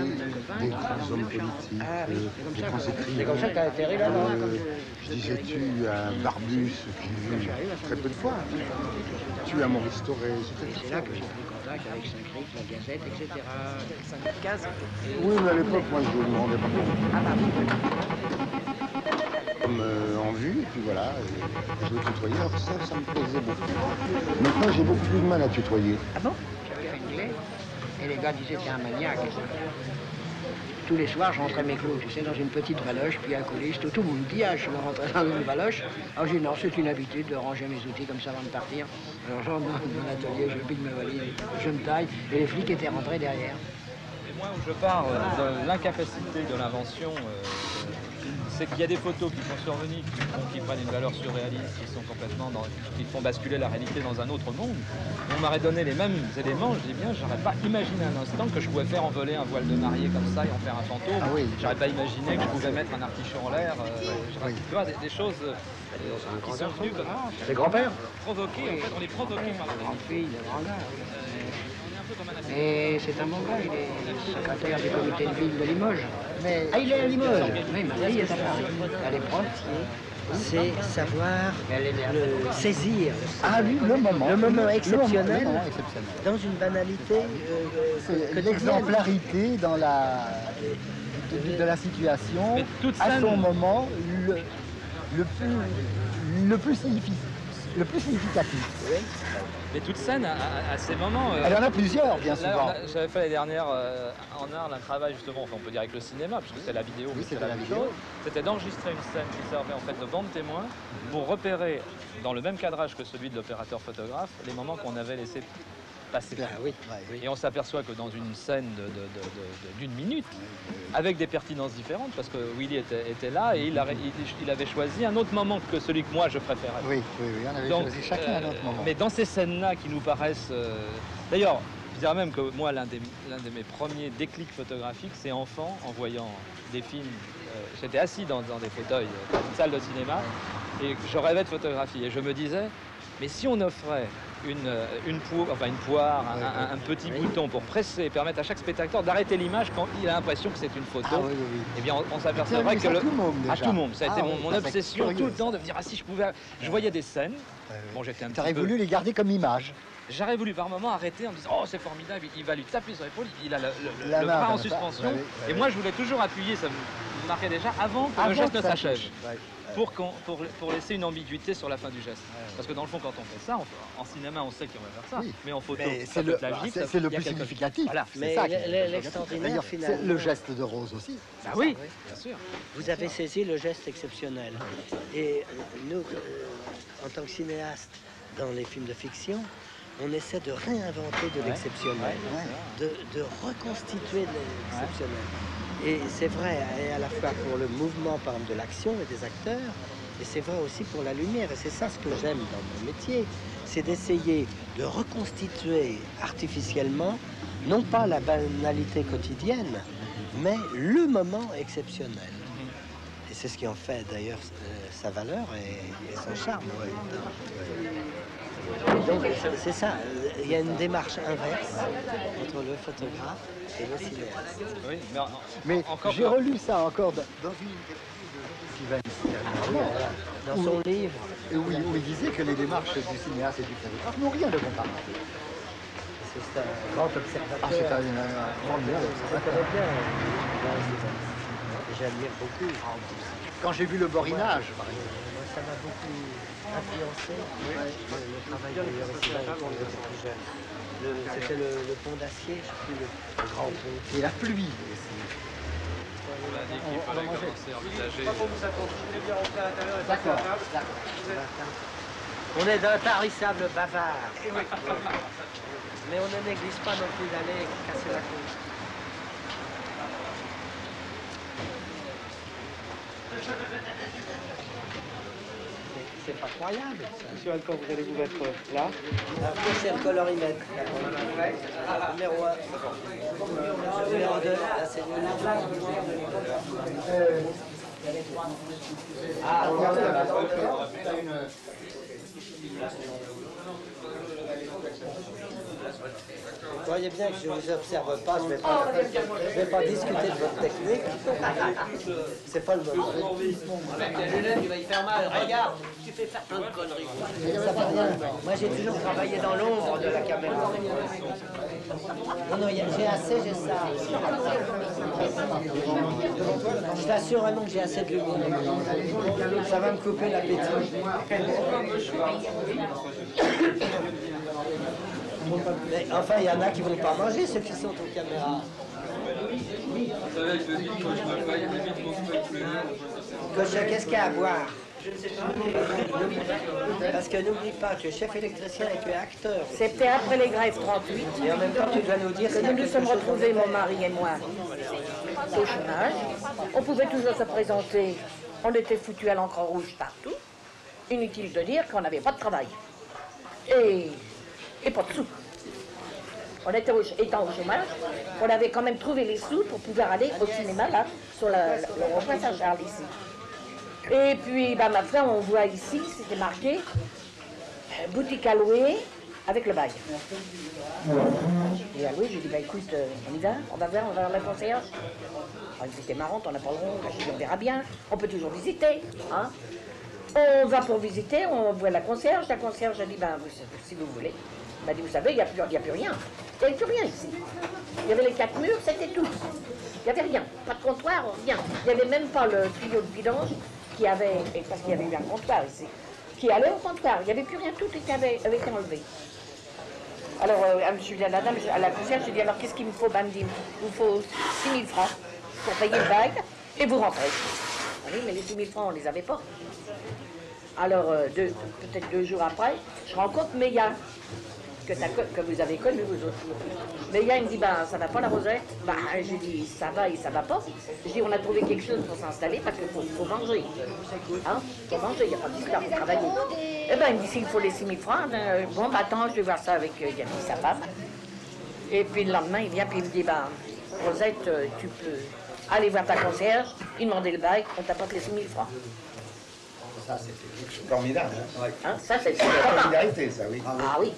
des grands hommes politiques, des grands écrivains. C'est comme ça que t'as atterri là-bas. Disais-tu à Barbus, que j'ai vu très peu de fois. Tu à Maurice Thoré, Et c'est là que j'ai pris contact avec Saint-Cric, la Gazette, etc. Saint-Caz. Oui, mais à l'époque, moi, je ne me rendais pas compte. Comme en vue, et puis voilà, je le tutoyais, alors ça me plaisait beaucoup. Maintenant, j'ai beaucoup plus de mal à tutoyer. Ah bon? J'avais fait une clé, et les gars disaient c'est un maniaque. Tous les soirs, je rentrais mes clous, tu sais, dans une petite valoche, puis un coulisse, tout le monde dit, ah, je me rentrais dans une valoche. Alors j'ai dit non, c'est une habitude de ranger mes outils comme ça avant de partir. Alors j'entre dans l'atelier, je pique ma valise, je me taille, et les flics étaient rentrés derrière. Et moi, où je pars de l'incapacité de l'invention, c'est qu'il y a des photos qui sont survenues, qui prennent une valeur surréaliste, qui sont complètement qui font basculer la réalité dans un autre monde. On m'aurait donné les mêmes éléments, je dis bien, j'aurais pas imaginé un instant que je pouvais faire envoler un voile de mariée comme ça et en faire un fantôme. Ah oui. J'aurais pas imaginé que je pouvais mettre un artichaut en l'air. Tu vois, des choses qui sont venues C'est grand-père? provoquer, en fait, on est provoqué par la Grande fille, de grand gars. Et c'est un bon gars, il est secrétaire du comité de ville de Limoges. Mais Ah, il est à Limoges? Oui, ma fille est à Paris. Elle est prof. C'est savoir le saisir. ah oui, le moment exceptionnel. le moment exceptionnel. Dans une banalité C'est l'exemplarité dans de la situation, Mais toute à scène- son moment, le plus significatif. Mais toute scène à ces moments. Il y en a plusieurs, bien Là, souvent. j'avais fait l'année dernière en Arles un travail justement, enfin, on peut dire avec le cinéma, puisque c'est la vidéo, mais c'est c'était la la même vidéo. chose. C'était d'enregistrer une scène qui servait en fait de bande témoin pour repérer, dans le même cadrage que celui de l'opérateur photographe, les moments qu'on avait laissés passer. Ben oui, oui. Et on s'aperçoit que dans une scène d'une minute, avec des pertinences différentes, parce que Willy était là et il avait choisi un autre moment que celui que moi je préférais. Oui, oui, oui, on avait choisi chacun un autre moment. Mais dans ces scènes-là qui nous paraissent... D'ailleurs, je dirais même que moi, l'un de mes premiers déclics photographiques, c'est enfant, en voyant des films. J'étais assis dans des fauteuils, dans une salle de cinéma, et je rêvais de photographie. Et je me disais, mais si on offrait une poire, un petit bouton pour presser, permettre à chaque spectateur d'arrêter l'image quand il a l'impression que c'est une photo, eh bien on s'apercevrait que... À tout moment. Ça a été mon obsession tout le temps de me dire, ah si je pouvais... Je voyais des scènes, bon j'étais un petit peu... T'aurais voulu les garder comme image. J'aurais voulu par moment arrêter en me disant « Oh, c'est formidable, il va lui taper sur l'épaule, il a le bras en suspension. » Et moi, je voulais toujours appuyer, ça me marquait déjà, avant que le geste ne s'achève, pour laisser une ambiguïté sur la fin du geste. Parce que dans le fond, quand on fait ça, en cinéma, on sait qu'on va faire ça, mais en photo, c'est le plus significatif. Voilà. Mais l'extraordinaire, finalement... C'est le geste de Rose aussi. Ah oui, bien sûr. Vous avez saisi le geste exceptionnel. Et nous, en tant que cinéastes, dans les films de fiction, on essaie de réinventer de l'exceptionnel, de reconstituer de l'exceptionnel. Et c'est vrai, et à la fois pour le mouvement, par exemple, de l'action et des acteurs, et c'est vrai aussi pour la lumière. Et c'est ça ce que j'aime dans mon métier, c'est d'essayer de reconstituer artificiellement, non pas la banalité quotidienne, mais le moment exceptionnel. Et c'est ce qui en fait d'ailleurs sa valeur et son charme. Donc c'est ça, il y a une démarche inverse entre le photographe et le cinéaste. Oui, mais j'ai relu ça encore dans une interview dans son livre, où il disait que les démarches du cinéaste et du photographe n'ont rien de comparable. C'est un grand observateur. C'est un grand observateur. J'admire beaucoup. Quand j'ai vu le borinage, par exemple. Ça m'a beaucoup influencé le travail de quand j'étais plus jeune. C'était le pont d'acier, je sais plus, le grand pont. Et la pluie. D'accord. On est d'intarissables bavards. Mais on ne néglige pas non plus d'aller casser la côte. C'est pas croyable. Monsieur Alcan, vous allez vous mettre là. C'est le colorimètre. Numéro 1. Numéro 2. Là, c'est le Ah, regardez la vous voyez bien que je ne vous observe pas, je ne vais pas discuter de votre technique. C'est pas le moment. Avec ta lunette, tu vas y faire mal. Regarde, tu fais faire plein de conneries. Ça fait rien. Moi, j'ai toujours travaillé dans l'ombre de la caméra. Non, j'ai assez, j'ai ça. Je t'assure, non, que j'ai assez de lumière. Ça va me couper l'appétit. Mais enfin, il y en a qui vont pas manger, ceux qui sont aux caméras. Cocha, qu'est-ce qu'il y a à boire? Je ne sais pas. Parce que n'oublie pas, tu es chef électricien et tu es acteur. C'était après les grèves 38. Et en même temps, tu dois nous dire que nous nous sommes retrouvés, mon mari et moi, au chômage. On pouvait toujours se présenter. On était foutus à l'encre rouge partout. Inutile de dire qu'on n'avait pas de travail. Et pas de sous. On était étant au chômage, on avait quand même trouvé les sous pour pouvoir aller au cinéma, là, sur le rond-point Saint-Charles, ici. Et puis, bah, ma frère, on voit ici, c'était marqué boutique à louer avec le bail. Et à louer, j'ai dit, bah écoute, on y va, on va voir la concierge. Alors, c'était marrant, on n'a pas le rond, on verra bien, on peut toujours visiter, hein. On va pour visiter, on voit la concierge a dit, ben, si vous voulez. Elle m'a dit, vous savez, il n'y a plus rien. Il n'y avait plus rien ici. Il y avait les 4 murs, c'était tout. Il n'y avait rien, pas de comptoir, rien. Il n'y avait même pas le tuyau de vidange qui avait, parce qu'il y avait eu un comptoir ici, qui allait au comptoir. Il n'y avait plus rien, tout avait été enlevé. Alors, à la dame, à la concierge, j'ai dit, alors qu'est-ce qu'il me faut? Ben, elle me dit, il vous faut 6 000 francs pour payer le bail et vous rentrez. Oui, mais les 6 000 francs, on ne les avait pas. Alors, peut-être 2 jours après, je rencontre Méa. que vous avez connu vous autres. Mais il me dit, bah ça va pas la Rosette? Bah j'ai dit, ça va et ça va pas. Je dis, on a trouvé quelque chose pour s'installer parce qu'il faut manger. Hein? Faut manger, il n'y a pas d'histoire pour travailler. Eh ben il me dit, s'il faut les 6 000 francs, bon bah attends, je vais voir ça avec Yannick, sa femme. Et puis le lendemain, il vient puis il me dit, bah Rosette, tu peux aller voir ta concierge, il demandait le bail, on t'apporte les 6 000 francs. Ça, c'était formidable. Hein, ça, c'est la solidarité, ça, oui. Ah oui.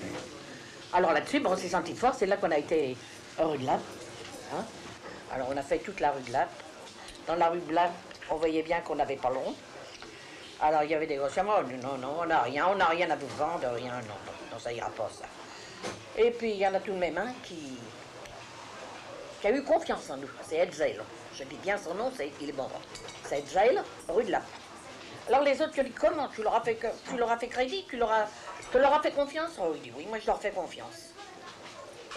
Alors là-dessus, bon, on s'est senti fort. C'est là qu'on a été rue de Lappe. Hein. Alors on a fait toute la rue de Lappe. Dans la rue de Lappe, on voyait bien qu'on n'avait pas long. Alors il y avait des grossièrement, non, on n'a rien à vous vendre, rien, non, ça ira pas, ça. Et puis il y en a tout de même un qui a eu confiance en nous. C'est Hetzel. Je dis bien son nom, il est bon. C'est Hetzel, rue de Lappe. Alors les autres, je dis, comment? Tu leur as fait crédit? Tu leur as fait confiance? Oh, il dit, oui, moi je leur fais confiance.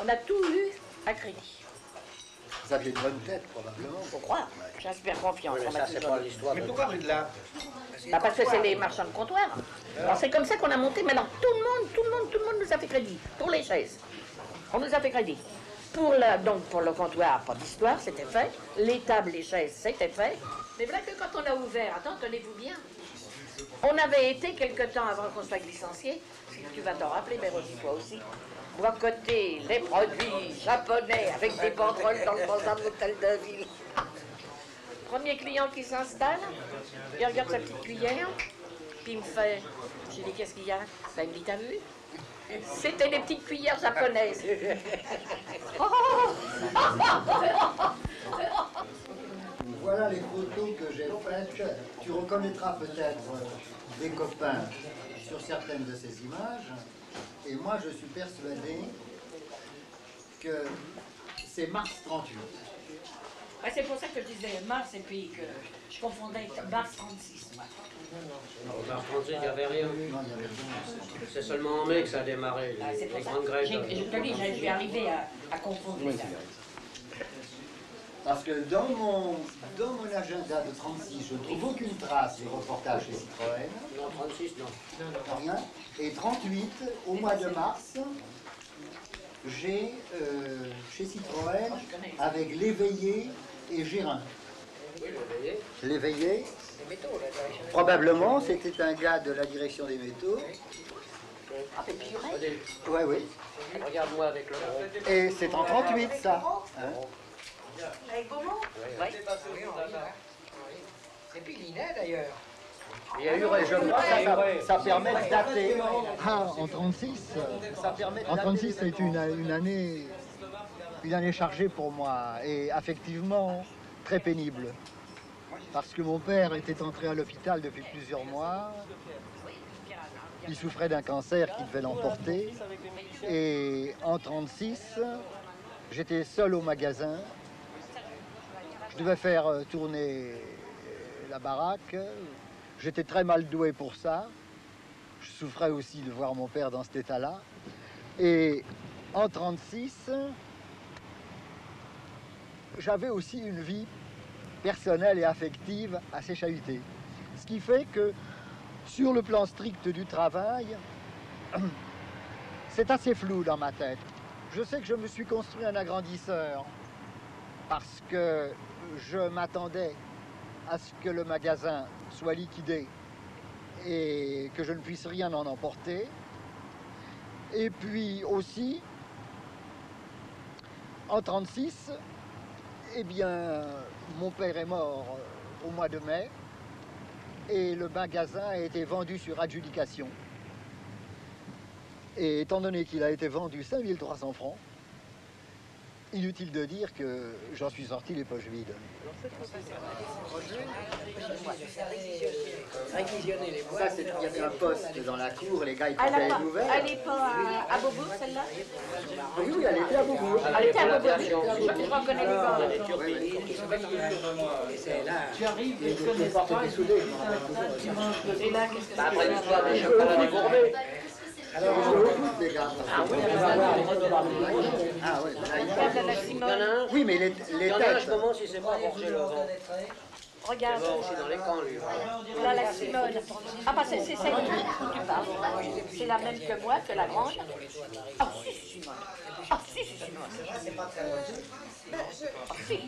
On a tout eu à crédit. Vous aviez une bonne tête, probablement. Faut croire. J'inspire confiance. Mais ça, c'est pas l'histoire. Mais pourquoi rue de Lappe? Bah parce que c'est les marchands de comptoir. Alors c'est comme ça qu'on a monté. Maintenant, tout le monde nous a fait crédit. Pour les chaises. On nous a fait crédit. Donc pour le comptoir, pas d'histoire, c'était fait. Les tables, les chaises, c'était fait. Mais voilà que quand on a ouvert, attends, tenez-vous bien. On avait été quelque temps avant qu'on soit licencié, si tu vas t'en rappeler, mais Rosie, toi aussi, boycotter les produits japonais avec des banderoles dans le hôtel de ville. Premier client qui s'installe, il regarde sa petite cuillère, puis il me fait, j'ai dit, qu'est-ce qu'il y a? Ben, il me dit, t'as vu? C'était les petites cuillères japonaises. Voilà les photos que j'ai faites. Tu reconnaîtras peut-être des copains sur certaines de ces images. Et moi, je suis persuadé que c'est mars 38. Ouais, c'est pour ça que je disais mars et puis que je confondais avec mars 36. Moi. En mars 36, il n'y avait rien. C'est seulement en mai que ça a démarré, les grandes grèves. Je te dis, je vais arriver à confondre les dates. Parce que dans mon agenda de 36, je ne trouve aucune trace de reportage chez Citroën. Non, 36, non. Rien. Et 38, au mois de mars, j'ai chez Citroën avec l'éveillé et Gérin. Oui, l'éveillé. L'éveillé, probablement, c'était un gars de la direction des métaux. Ah, c'est purée. Oui, oui. Regarde-moi avec le rond. Et c'est en 38, ça. Hein? Avec Beaumont? Oui. Et puis Linet d'ailleurs. Il y a eu, je crois, ça permet de dater. Ah, en 36, en 36, c'est une année chargée pour moi et affectivement très pénible. Parce que mon père était entré à l'hôpital depuis plusieurs mois. Il souffrait d'un cancer qui devait l'emporter. Et en 36, j'étais seul au magasin. Je devais faire tourner la baraque. J'étais très mal doué pour ça. Je souffrais aussi de voir mon père dans cet état-là. Et en 36, j'avais aussi une vie personnelle et affective assez chahutée. Ce qui fait que, sur le plan strict du travail, c'est assez flou dans ma tête. Je sais que je me suis construit un agrandisseur parce que je m'attendais à ce que le magasin soit liquidé et que je ne puisse rien en emporter. Et puis aussi, en 1936, eh bien, mon père est mort au mois de mai et le magasin a été vendu sur adjudication. Et étant donné qu'il a été vendu 5 300 francs, inutile de dire que j'en suis sorti les poches vides. Réquisitionner les boîtes. Ça, il y avait un poste dans la cour, les gars, ils trouvaient une nouvelle. Elle n'est pas à Beaubourg, celle-là? Oui, oui, elle était à Beaubourg. Elle était à Beaubourg. Je reconnais les gens. Tu arrives et les portes étaient soudées. C'est là, qu'est-ce que c'est? Après l'histoire des chocolats des gourmets. Alors, je recoupe, les gars. Ah oui, Ah oui, il y en a un. Oui, mais les Il y en a un, je têtes. commence, il ne sait pas forger le vent. Regarde. Il va aussi dans les camps, lui. Là, la Simone. Ah, bah, c'est celle dont tu parles. C'est la même que moi, que la grande. Ah, si, Simone. Ah, si, Simone. Ah, si.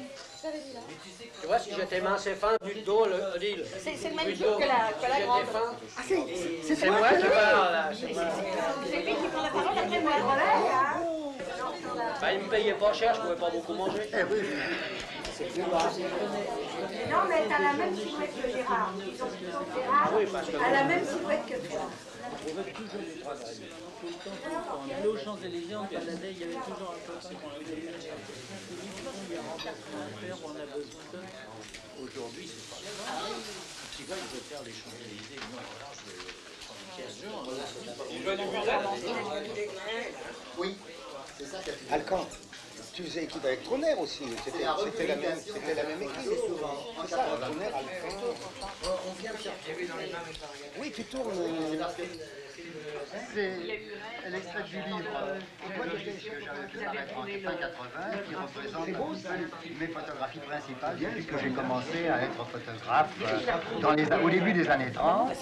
Tu vois, si j'étais mince et fin, du dos, Odile. C'est le même jour que la grande. Ah, c'est moi qui parle, là. C'est lui qui prend la parole après moi. Bah, il me payait pas cher, je pouvais pas beaucoup manger. Non, mais t'as la même silhouette que Gérard. Ils ont Gérard a la même silhouette que toi. On trouvait toujours du travail. Tout le temps. Quand on allait aux Champs-Élysées, on baladait, il y avait toujours un copain qu'on avait il y a encore à faire, on a besoin de... Aujourd'hui, c'est pas grave. Tu vois, il veut faire les Champs-Élysées. Moi, voilà, je Oui, c'est ça. Alcan. Tu faisais équipe avec Troner aussi, c'était la même équipe. C'est ça, Troner, Alcan. Oui, tu tournes. C'est l'extrait du livre que j'avais fait en 1980 qui représente mes photographies principales depuis que j'ai commencé à être photographe au début des années 30.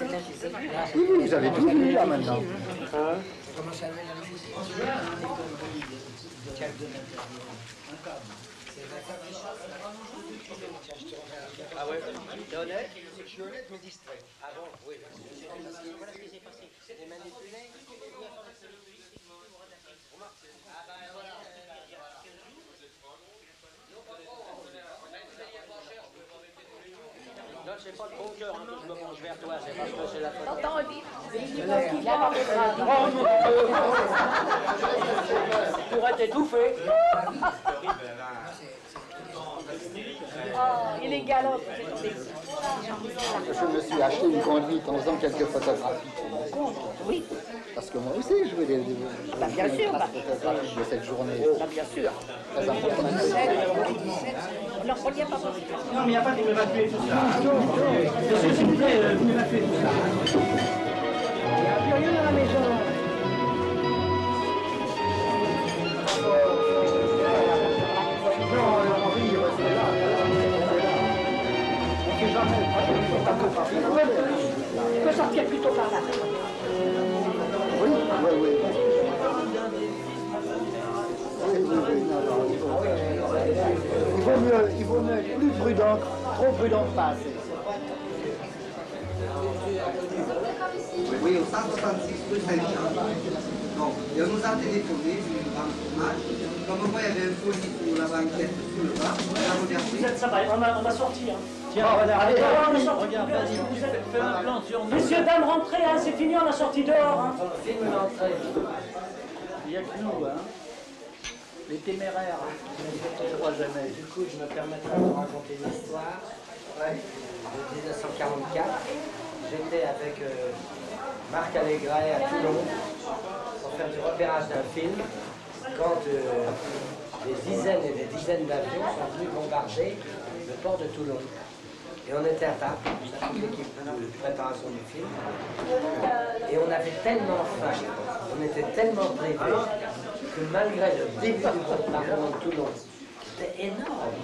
Oui, vous avez tout vu là maintenant. Ah ouais, t'es honnête? Je suis honnête mais distrait. Ah bon, oui. Voilà ce qui s'est passé. C'était manipulé. Non, c'est pas de bon cœur que je me penche vers toi, c'est parce que c'est la photo. T'entends, Odile? Tu pourrais t'étouffer. Oh, il est galant. Je me suis acheté une conduite en faisant quelques photographies pour mon compte. Oui. Parce que moi aussi, je veux des photographies de cette journée. Bien sûr. Très important. Non, on n'y a pas pensé. Non, mais il n'y a pas de m'évacuer tout ça. Monsieur, s'il vous plaît, vous m'évacuez tout ça. Il n'y a plus rien dans la maison. Tu peux sortir plutôt par là. Oui, oui, oui. Il vaut mieux être plus prudent, trop prudent pas assez. Oui, au 166 rue Saint-Jean. Donc, il nous a téléphoné d'une grande image. Comme quoi il y avait un folie sur la banquette, sur le bas. Vous êtes sympa, on a sorti. Hein. Tiens, allez, regarde, vas-y, fais un plan sur nous. Messieurs, dames, rentrez, hein, c'est fini, on a sorti dehors. Hein. Il n'y a que nous, hein. Les téméraires, on ne croit jamais. Du coup, je me permettrai de vous raconter une histoire. De 1944, j'étais avec Marc Allégret à Toulon pour faire du repérage d'un film quand des dizaines et des dizaines d'avions sont venus bombarder le port de Toulon. Et on était à table, toute l'équipe de préparation du film, et on avait tellement faim, on était tellement privés que malgré le début du bombardement de Toulon, c'était énorme.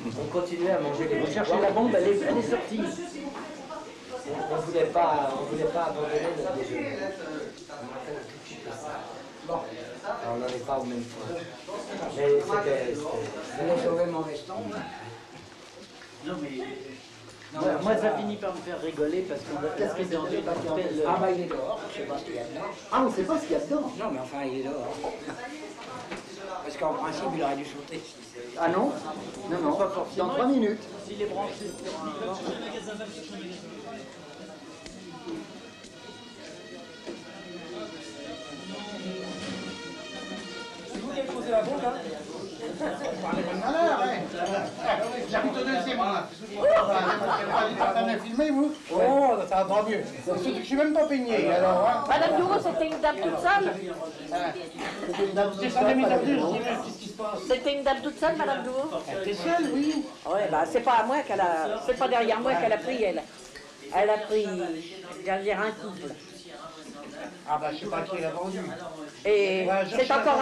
On continuait à manger les bouchées. Cherchez la bombe, elle est sortie. On ne voulait pas abandonner notre déjeuner. Bon, on n'en est pas au même point. Mais c'était... Vous avez sauvé mon veston. Non, mais... moi, ça finit par me faire rigoler parce qu'on va rester dans une hôtel... Ah bah il est dehors, je ne sais pas ce qu'il y a dedans. Ah, on ne sait pas ce qu'il y a dedans. Non mais enfin il est dehors. Parce qu'en principe il aurait dû sauter. Ah non? Non, non, pas forcément. Dans 3 minutes. S'il est branché. C'est vous qui avez posé la bombe, hein? J'habite au deuxième, là. Vous avez filmé, vous? Oh, ça va pas mieux. Je suis même pas peigné, alors. Hein. Madame Douro, c'était une dame toute seule? C'était une dame toute seule. Qu'est-ce qui se passe? C'était une dame toute seule, Madame Douro? Elle était seule, oui. Oui, bah c'est pas à moi qu'elle a... C'est pas derrière moi qu'elle a pris, elle. Elle a pris derrière un couple. Ah bah je sais pas qui l'a vendu. Et c'est encore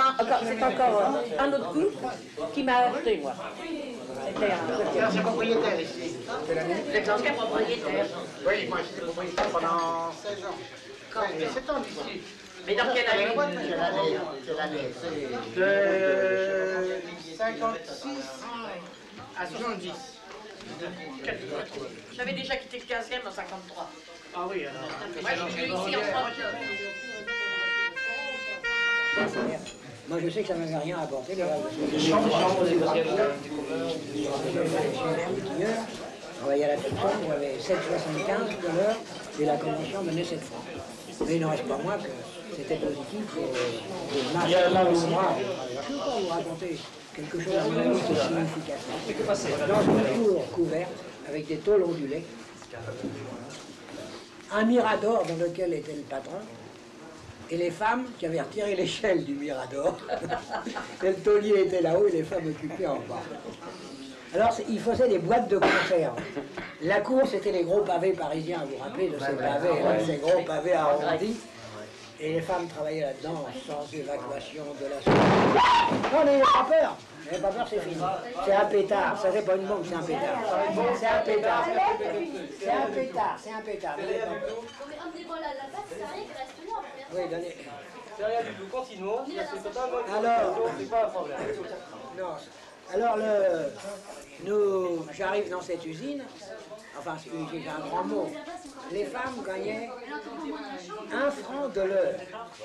un autre couple qui m'a acheté, moi. C'était un... C'est propriétaire ici. Quelle année? Vous êtes l'ancien propriétaire. Oui, moi j'étais propriétaire pendant 16 ans. Quand même. 7 ans d'ici. Mais dans quelle année? Quelle année? De 56 à 70. J'avais déjà quitté le 15e en 53. Ah oui, alors. Moi, je suis ici en 39. Moi, je sais que ça ne m'avait rien apporté. Je travaillais à la personne, j'avais 7,75 de l'heure et la convention donnait 7 francs. Mais il n'en reste pas moins que c'était positif pour marcher là au mois. Je ne peux pas vous raconter quelque chose à mon avis qui est significatif. Dans une cour couverte avec des tôles ondulées, un mirador dans lequel était le patron, et les femmes qui avaient retiré l'échelle du mirador. Et le taulier était là-haut et les femmes occupées en bas. Alors, il faisait des boîtes de conserve. La cour, c'était les gros pavés parisiens, vous vous rappelez de ces pavés, là, ces gros pavés arrondis. Et les femmes travaillaient là-dedans sans évacuation de la société. Non, n'ayez pas peur. N'ayez pas peur, c'est fini. C'est un pétard. Ça, c'est pas une bombe, c'est un pétard. C'est un pétard. C'est un pétard, c'est un pétard. N'ayez pas peur. Oui, donnez. C'est rien du tout, continuons. C'est totalement Alors, c'est pas un problème. non. Alors, j'arrive dans cette usine, enfin, j'ai un grand mot. Les femmes gagnaient 1 franc de l'heure.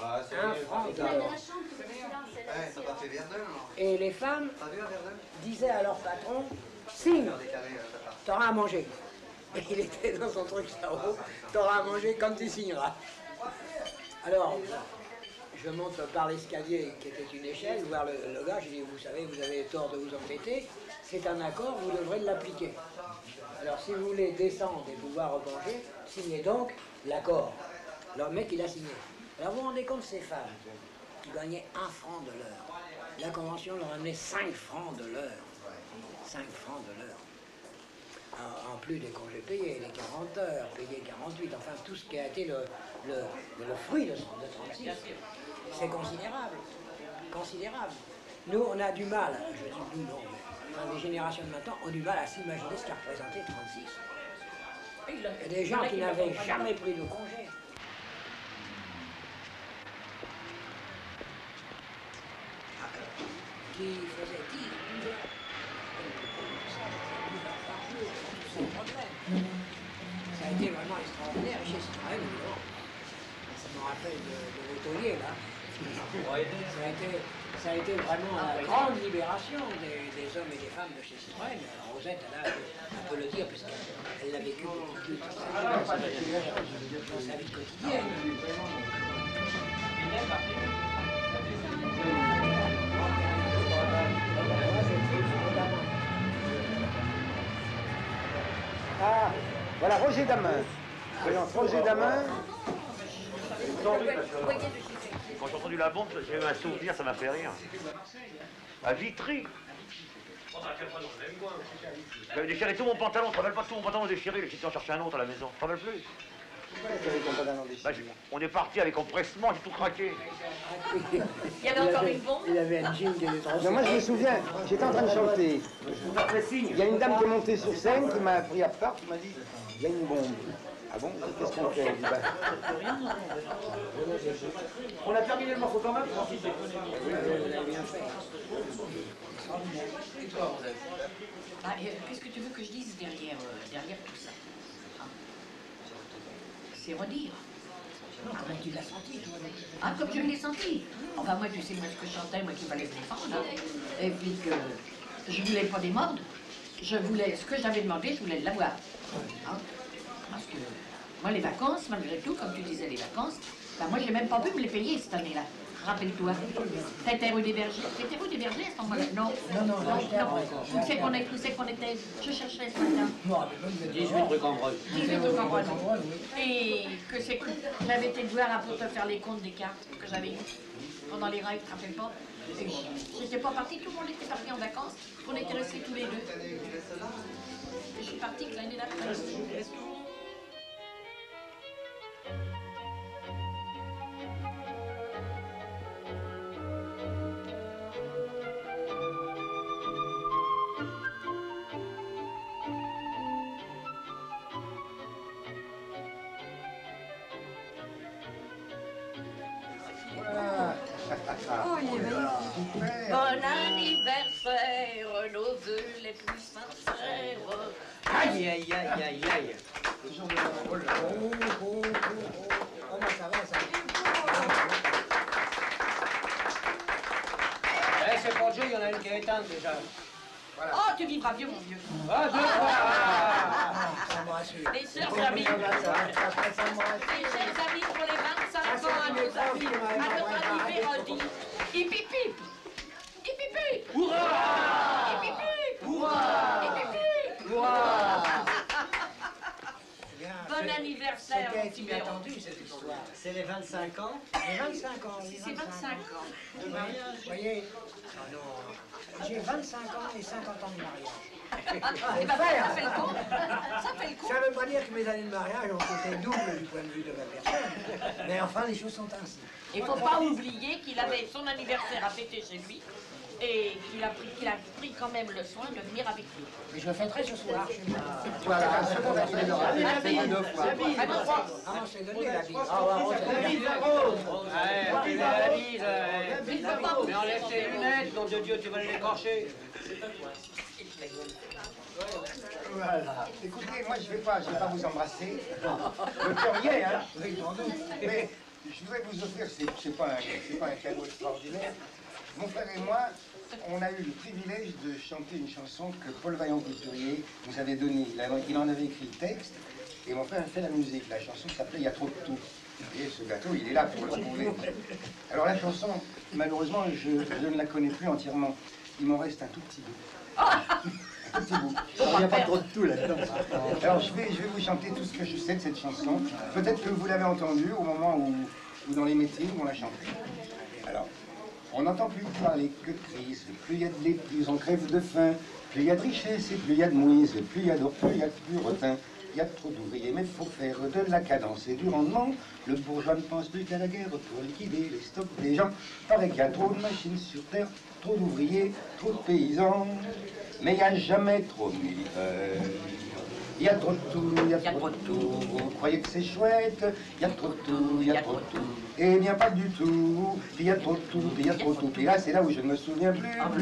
1 franc de l'heure. Et les femmes disaient à leur patron, signe, t'auras à manger. Et il était dans son truc cerveau, t'auras à manger quand tu signeras. Alors, je monte par l'escalier qui était une échelle, voir le gars, je dis, vous savez, vous avez tort de vous embêter, c'est un accord, vous devrez l'appliquer. Alors si vous voulez descendre et pouvoir replongé, signez donc l'accord. Le mec, il a signé. Alors vous vous rendez compte, ces femmes qui gagnaient 1 franc de l'heure, la convention leur amenait 5 francs de l'heure. 5 francs de l'heure. En plus des congés payés, les 40 heures, payés 48, enfin tout ce qui a été le fruit de 36, c'est considérable, considérable. Nous, on a du mal, je dis nous non, mais enfin, les générations de maintenant ont du mal à s'imaginer ce qu'a représenté 36. Il y a des gens qui n'avaient jamais pris de congé. Qui faisaient 10, 12 heures. Ça a été vraiment extraordinaire. Et chez Citroën, évidemment, ça me rappelle de l'hôtelier, là. Ça a été vraiment la grande libération des hommes et des femmes de chez Citroën. Alors, Rosette, là, on peut le dire, puisqu'elle l'a vécu toute sa vie quotidienne. Ah, voilà, Roger Damin. Voyons, Roger Damin. Quand j'ai entendu la bombe, j'ai eu un souvenir, ça m'a fait rire. À Vitry. J'avais déchiré tout mon pantalon, je ne rappelle pas tout mon pantalon déchiré, j'étais en chercher un autre à la maison. Je ne rappelle plus. On est parti avec empressement, j'ai tout craqué. Il y avait encore une bombe. Il avait un jean qui était trop. Moi je me souviens, j'étais en train de chanter. Il y a une dame qui est montée sur scène, qui m'a pris à part, qui m'a dit, il y a une bombe. Ah bon? Qu'est-ce qu'on fait? On a terminé le morceau quand même. Qu'est-ce que tu veux que je dise derrière tout ça? C'est redire. Comment tu l'as senti, toi? Ah, comme je l'ai senti. Enfin, moi, tu sais, moi, ce que je chantais, moi, qu'il fallait se défendre. Hein. Et puis que je voulais pas des mordes. Je voulais, ce que j'avais demandé, je voulais l'avoir. Hein. Parce que moi, les vacances, malgré tout, comme tu disais, les vacances, ben moi, j'ai même pas pu me les payer cette année-là. Rappelle-toi. T'étais rue des Bergers. T'étais rue des Bergers à ce moment-là? Non. Non. Où c'est qu'on était? Je cherchais ce matin. 18 rue Cambronne. 18 rue Cambronne. Et que c'est que j'avais été te voir un pour te faire les comptes des cartes que j'avais eues pendant les règles, tu te rappelles pas? Et j'étais pas partie, tout le monde était parti en vacances, on était restés tous les deux. Et je suis partie que l'année d'après. Aïe, aïe, aïe, aïe, aïe. Oh, bah, ça va, ça. Eh, c'est pas le jeu, il y en a une qui est éteinte déjà. Voilà. Oh, tu vivras vieux, mon vieux. Ah, deux fois. Ça me rassure. Les chers amis. Les chers amis pour les 25 ans à nos amis. À notre ami Véronique. Hip hip hip. Hip hip hip. Hurrah. Hip hip hip. Hurrah. Hip hip hip. Hurrah. Bon anniversaire, C'était mon petit inattendu Véron. cette histoire. C'est les 25 ans. Les 25 ans, oui. C'est 25 ans. De mariage. Vous voyez, j'ai 25 ans et 50 ans de mariage. Eh ben, ça fait le coup. Ça fait le coup. Ça ne veut pas dire que mes années de mariage ont été doubles du point de vue de ma personne. Mais enfin, les choses sont ainsi. Il ne faut pas oublier qu'il avait son anniversaire à fêter chez lui et qu'il a pris quand même le soin de venir avec lui. Mais je le fêterai ce soir chez moi. Voilà, un second anniversaire. C'est deux fois. Ah non, c'est donné la bise. La bise à Rose. Ouais, la bise. Mais enlève tes lunettes, nom de Dieu, tu vas les écorcher. Voilà. Écoutez, moi je vais pas vous embrasser. Le cœur y est, hein. Oui, sans doute. Mais je voudrais vous offrir, c'est pas un cadeau extraordinaire. Mon frère et moi, on a eu le privilège de chanter une chanson que Paul Vaillant-Couturier nous avait donnée. Il en avait écrit le texte et mon frère a fait la musique. La chanson s'appelait « Il y a trop de tout ». Et ce gâteau, il est là pour le prouver. Alors la chanson, malheureusement, je ne la connais plus entièrement. Il m'en reste un tout petit bout. Un tout petit bout. Il n'y a pas trop de tout là-dedans. Alors je vais vous chanter tout ce que je sais de cette chanson. Peut-être que vous l'avez entendue au moment où dans les meetings, on l'a chantée. Alors, on n'entend plus parler que de crise. Plus il y a de lait, plus on crève de faim. Plus il y a de richesse et plus il y a de mouise. Plus il y a d'or, plus il y a de buretin. Il y a trop d'ouvriers, mais il faut faire de la cadence et du rendement. Le bourgeois ne pense plus qu'à la guerre pour liquider les stocks des gens. Paraît qu'il y a trop de machines sur terre, trop d'ouvriers, trop de paysans. Mais il n'y a jamais trop de militaires. Il y a trop de tout, il y a trop de tout. Vous croyez que c'est chouette? Il y a trop de tout, il y a trop de tout. Eh bien, pas du tout. Il y a trop de tout, il y a trop de tout. Et là, c'est là où je ne me souviens plus. Bravo.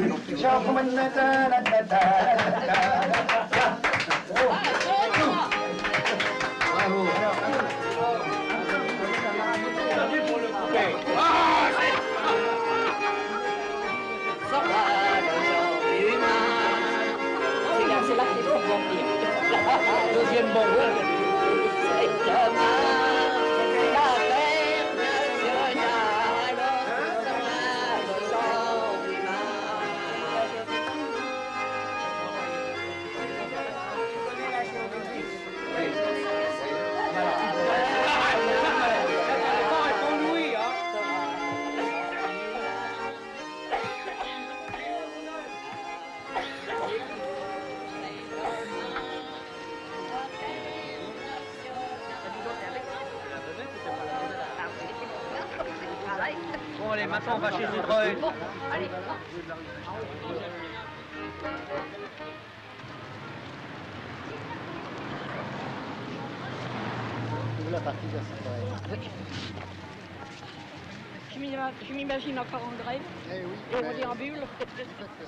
C'est là que les gens vont venir. Deuxième bonbon. C'est dommage, la paix nationale, Bon, allez, maintenant on va chez Citroën. Bon, allez. Où la partie de Citroën? Je m'imagine encore en grève, Eh oui. et on déambule,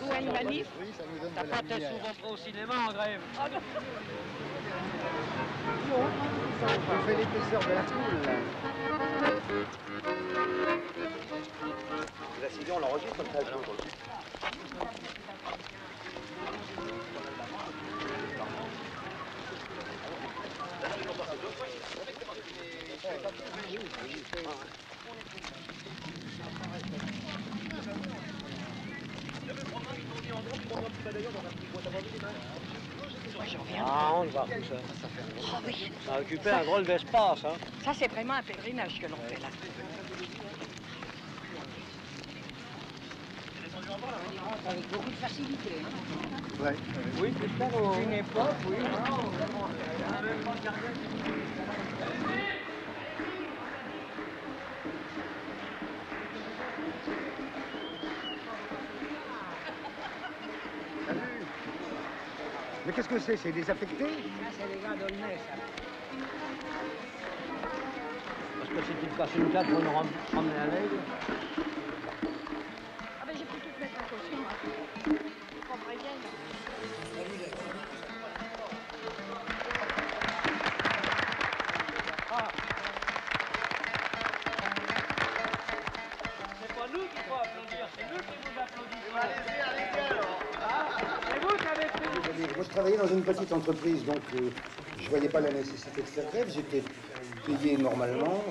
ou à une manif. Oui, ça nous donne T'as de la pas très lumière. souvent trop au cinéma en grève. Ah non. On fait l'épaisseur de la coule, là. La CD, on l'enregistre comme ça. Ah, on le voit tout ça. Ah oui. Ça a occupé un drôle d'espace, hein. Ça, c'est vraiment un pèlerinage que l'on fait là. On rentre avec beaucoup de facilité. Hein. Ouais. Oui, c'est ça, Une époque, oui. Salut. Mais qu'est-ce que c'est? C'est désaffecté? Ça, c'est les gars d'Aulnay, ça. Parce que si tu te casses une carte pour nous ramener à l'aigle. Ah ben j'ai pu tout mettre en caution. Je comprends bien. Salut, travaillais dans une petite entreprise, donc je ne voyais pas la nécessité de faire grève. J'étais payé normalement,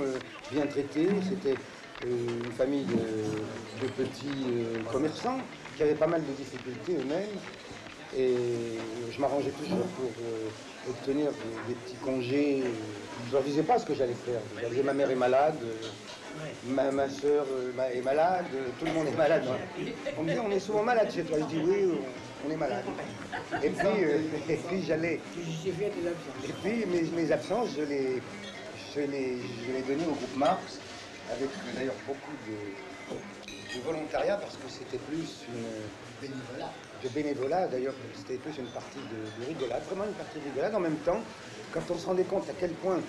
bien traité. C'était une famille de petits commerçants qui avaient pas mal de difficultés eux-mêmes. Et je m'arrangeais toujours pour obtenir des petits congés. Je ne leur disais pas ce que j'allais faire. Je leur disais ma mère est malade, ma soeur est malade, tout le monde est malade. On me dit on est souvent malade chez toi. Je dis oui, on est malade. Et puis j'allais. Et puis mes absences, je les donnais au groupe Marx, avec d'ailleurs beaucoup de volontariat, parce que c'était plus une bénévolat, d'ailleurs c'était plus une partie de rigolade, vraiment une partie de rigolade. En même temps, quand on se rendait compte à quel point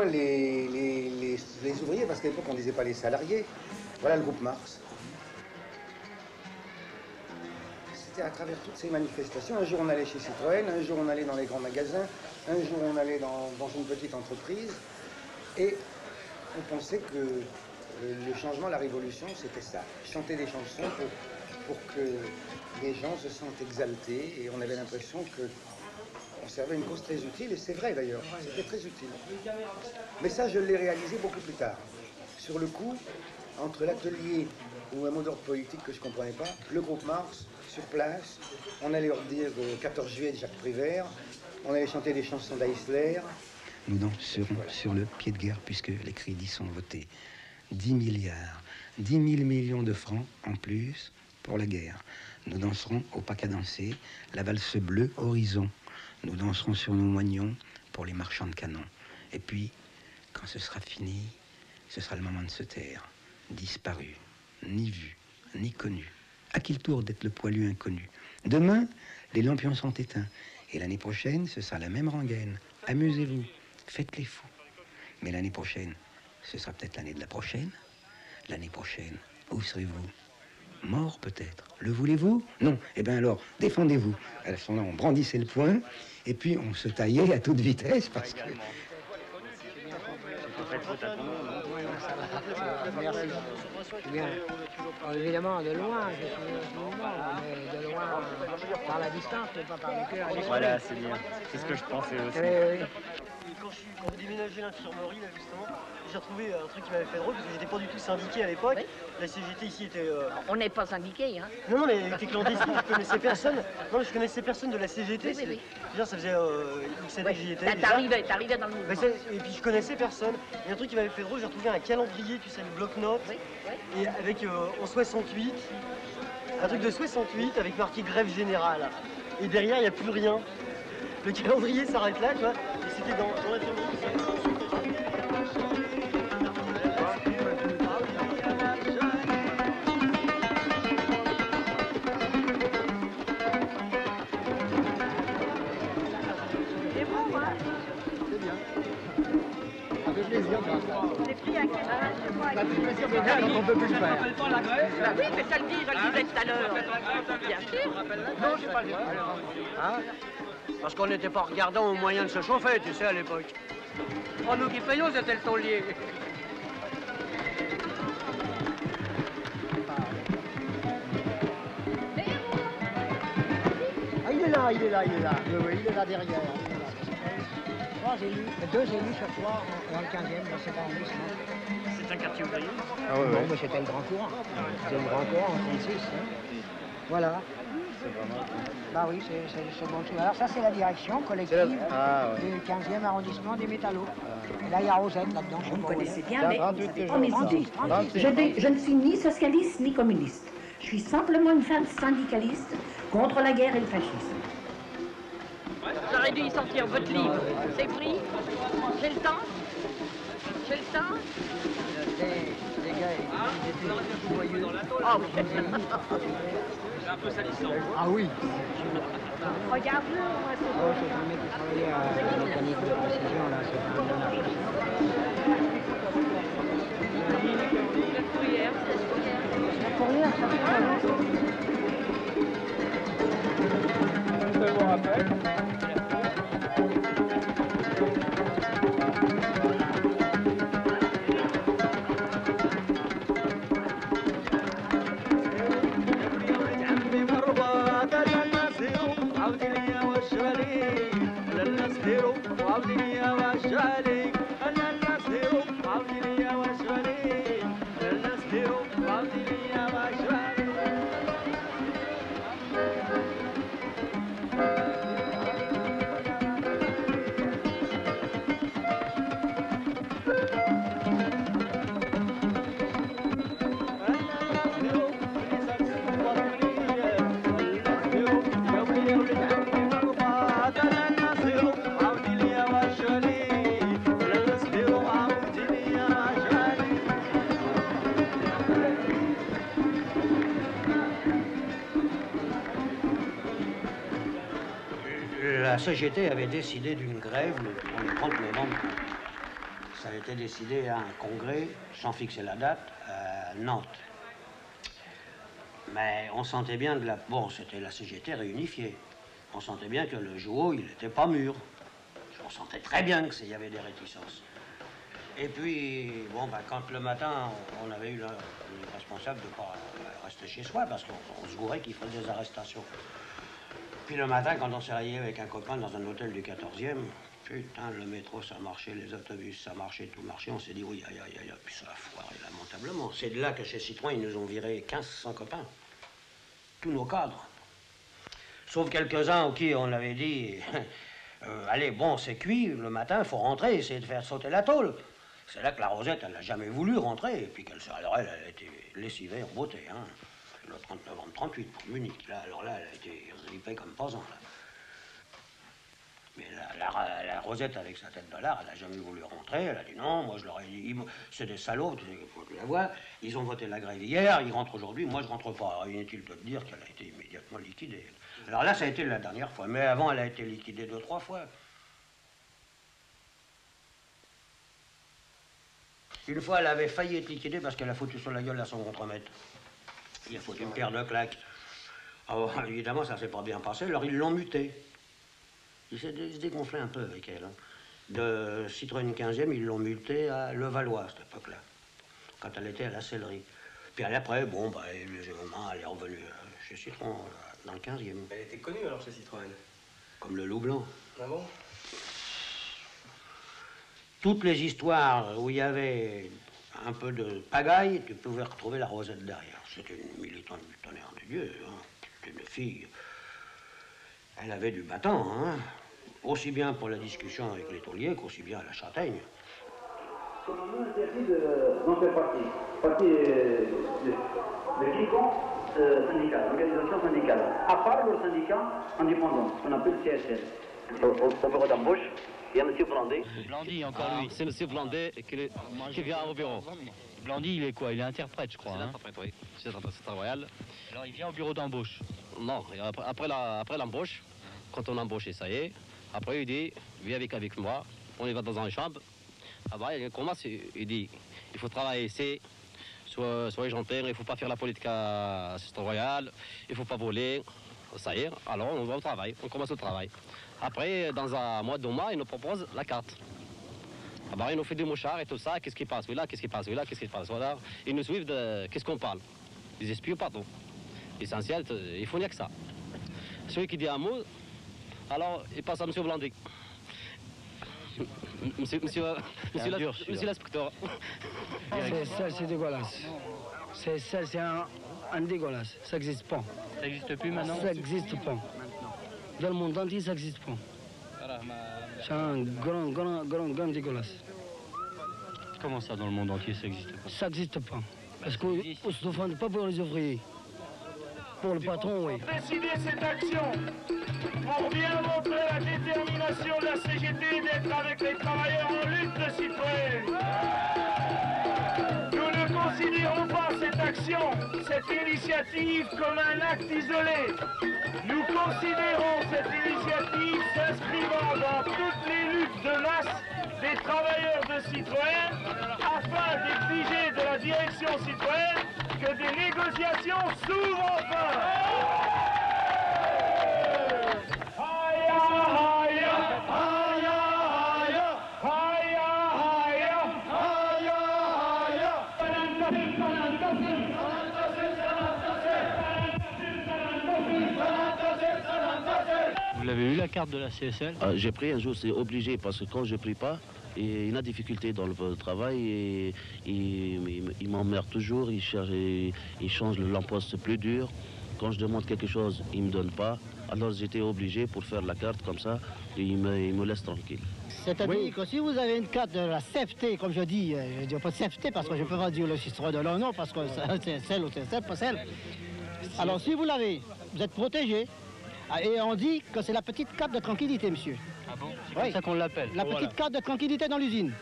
les ouvriers, parce qu'à l'époque on ne disait pas les salariés, voilà le groupe Marx. C'était à travers toutes ces manifestations. Un jour on allait chez Citroën, un jour on allait dans les grands magasins, un jour on allait dans une petite entreprise, et on pensait que le changement, la révolution, c'était ça. Chanter des chansons pour que les gens se sentent exaltés, et on avait l'impression qu'on servait une cause très utile, et c'est vrai d'ailleurs, c'était très utile. Mais ça, je l'ai réalisé beaucoup plus tard. Sur le coup, entre l'atelier ou un mot d'ordre politique que je ne comprenais pas, le groupe Marx, sur place, on allait leur dire 14 juillet de Jacques Prévert, on allait chanter des chansons d'Eisler. Nous danserons sur le pied de guerre, puisque les crédits sont votés. 10 milliards, 10 000 millions de francs en plus pour la guerre. Nous danserons au pas cadencé, la valse bleue horizon. Nous danserons sur nos moignons pour les marchands de canons. Et puis, quand ce sera fini, ce sera le moment de se taire. Disparu, ni vu, ni connu. À qui le tour d'être le poilu inconnu? Demain, les lampions sont éteints. Et l'année prochaine, ce sera la même rengaine. Amusez-vous, faites les fous. Mais l'année prochaine, ce sera peut-être l'année de la prochaine. L'année prochaine, où serez-vous? Mort peut-être. Le voulez-vous? Non. Eh bien alors, défendez-vous. À ce moment-là, on brandissait le poing, et puis on se taillait à toute vitesse, parce que... Merci. Bien. Évidemment, de loin, je suis mais de loin, par la distance, mais pas par le cœur. Voilà, c'est bien. C'est ce que je pensais aussi. Oui. Quand j'ai déménagé l'infirmerie, là, justement, j'ai retrouvé un truc qui m'avait fait drôle, parce que j'étais pas du tout syndiqué à l'époque. Oui. La CGT ici était... On n'est pas syndiqué, hein. Non, mais elle était clandestine, je connaissais personne. Non, mais je connaissais personne de la CGT. Oui. Dire, ça faisait X années que j'y étais. T'arrivais dans le mouvement. Et puis je connaissais personne. Et un truc qui m'avait fait drôle, j'ai retrouvé un calendrier, tu sais, le bloc-notes, et avec en 68, un truc de 68 avec marqué grève générale. Et derrière, il n'y a plus rien. Le calendrier s'arrête là, tu vois. Et c'était dans l'infirmerie. C'est pris à quel âge? On peut plus le faire. Bah oui, mais ça le dit, je le disais tout à l'heure. Bien sûr. Non, j'ai pas le hein? Parce qu'on n'était pas regardant au moyen de se chauffer, tu sais, à l'époque. Oh, nous qui payons, c'était le taulier. Ah, il est là. Oui, il est là derrière. 2 élus sur 3 dans le 15e, dans cet arrondissement. C'est un quartier ouvrier? Ah oui, mais c'était le Grand Courant. C'était le Grand Courant en 36. Hein. Voilà. Bah oui, c'est bon. Alors ça, c'est la direction collective du 15e arrondissement des métallos. Et là, il y a Rosette là-dedans. Vous me connaissez bien, mais vous savez pas mes idées. Je ne suis ni socialiste ni communiste. Je suis simplement une femme syndicaliste contre la guerre et le fascisme. J'aurais dû y sortir votre livre. C'est pris. J'ai le temps. Les gars, ils étaient joyeux. Ah oui. C'est un peu salissant. Ah oui. Regarde-le. Oh, c'est un mec qui travaillait à la mécanique de précision, là. La fourrière, ça Je vous rappelle. عاودي ليا La CGT avait décidé d'une grève le 30 novembre. Ça a été décidé à un congrès, sans fixer la date, à Nantes. Mais on sentait bien que bon, c'était la CGT réunifiée. On sentait bien que le jour, il n'était pas mûr. On sentait très bien qu'il y avait des réticences. Et puis, bon, ben, quand le matin, on avait eu le responsable de ne pas rester chez soi, parce qu'on se gourait qu'il ferait des arrestations. Puis le matin, quand on s'est réveillé avec un copain dans un hôtel du 14e, putain, le métro, ça marchait, les autobus, ça marchait, tout marchait. On s'est dit, oui, aïe, aïe, aïe, puis ça a foiré lamentablement. C'est de là que chez Citroën, ils nous ont viré 1500 copains. Tous nos cadres. Sauf quelques-uns aux qui on avait dit, allez, bon, c'est cuit, le matin, il faut rentrer, essayer de faire sauter la tôle. C'est là que la Rosette, elle n'a jamais voulu rentrer, et puis alors elle a été lessivée en beauté, hein. Le 30 novembre 38 pour Munich. Là, alors là, elle a été ripée comme pas là. Mais la Rosette, avec sa tête de lard, elle n'a jamais voulu rentrer. Elle a dit non, moi je leur ai dit, c'est des salauds, tu la vois. Ils ont voté la grève hier, ils rentrent aujourd'hui, moi je rentre pas. Alors, inutile de te dire qu'elle a été immédiatement liquidée. Alors là, ça a été la dernière fois, mais avant, elle a été liquidée 2 ou 3 fois. Une fois, elle avait failli être liquidée parce qu'elle a foutu sur la gueule à son contremaître. Il a foutu une paire de claques. Alors, évidemment, ça s'est pas bien passé, alors ils l'ont mutée. Il s'est dégonflé un peu avec elle. Hein. De Citroën 15e, ils l'ont mutée à Levallois, à cette époque-là, quand elle était à la sellerie. Puis après, bon, bah, elle est revenue chez Citroën, dans le 15e. Elle était connue alors chez Citroën? Comme le loup blanc. Ah bon? Toutes les histoires où il y avait un peu de pagaille, tu pouvais retrouver la Rosette derrière. C'était une militante du tonnerre de Dieu. Hein. C'était une fille. Elle avait du battant, hein. Aussi bien pour la discussion avec les tauliers qu'aussi bien à la châtaigne. Son nom interdit d'en faire partie. Partie de quiconque syndical, organisation syndicale. À part le syndicat indépendant, qu'on appelle CSL. Au bureau d'embauche, il y a M. Blandy. Blandy, encore lui. C'est M. Blandy qui vient au bureau. Blandy, il est quoi? Il est interprète, je crois. C'est interprète, oui. C'est interprète royal. Alors, il vient au bureau d'embauche. Non, après l'embauche, quand on embauche, ça y est, après, il dit, viens avec moi, on y va dans une chambre. Après, il commence, il dit, il faut travailler ici, soyez gentils, il ne faut pas faire la politique assistant royal, il ne faut pas voler. Ça y est, alors on va au travail, on commence au travail. Après, dans un mois, 2 mois, il nous propose la carte. Alors, il nous fait des mouchards et tout ça, qu'est-ce qui passe là, qu'est-ce qui passe là, qu'est-ce qui passe là. Ils nous suivent de qu'est-ce qu'on parle. Ils expliquent partout. L'essentiel, il faut n'y a que ça. Celui qui dit un mot, alors il passe à M. Blandy. Monsieur l'inspecteur. C'est dégueulasse. C'est un dégueulasse. Ça n'existe pas. Ça n'existe plus maintenant? Ça n'existe pas. Dans le monde entier, ça n'existe pas. C'est un grand dégueulasse. Comment ça, dans le monde entier, ça n'existe pas? Ça n'existe pas. Parce qu'on ne se défend pas pour les ouvriers. Pour le patron, oui. Décider cette action pour bien montrer la détermination de la CGT d'être avec les travailleurs en lutte de Citroën. Nous ne considérons pas cette action, cette initiative comme un acte isolé. Nous considérons cette initiative s'inscrivant dans toutes les luttes de masse des travailleurs de Citroën afin d'exiger de la direction Citroën que des négociations s'ouvrent enfin. Vous l'avez eu la carte de la CSL? J'ai pris un jour, c'est obligé, parce que quand je ne prie pas, et il a des difficultés dans le travail et il m'emmerde toujours, il change l'emploi plus dur. Quand je demande quelque chose, il ne me donne pas. Alors j'étais obligé pour faire la carte comme ça, et il me laisse tranquille. C'est-à-dire que si vous avez une carte de la CFT, comme je dis pas de CFT parce que je ne peux pas dire le Citroën de leur nom, parce que c'est celle ou c'est pas celle. Alors si vous l'avez, vous êtes protégé. Et on dit que c'est la petite carte de tranquillité, monsieur. Ah bon? C'est comme ça qu'on l'appelle. La petite carte de tranquillité dans l'usine.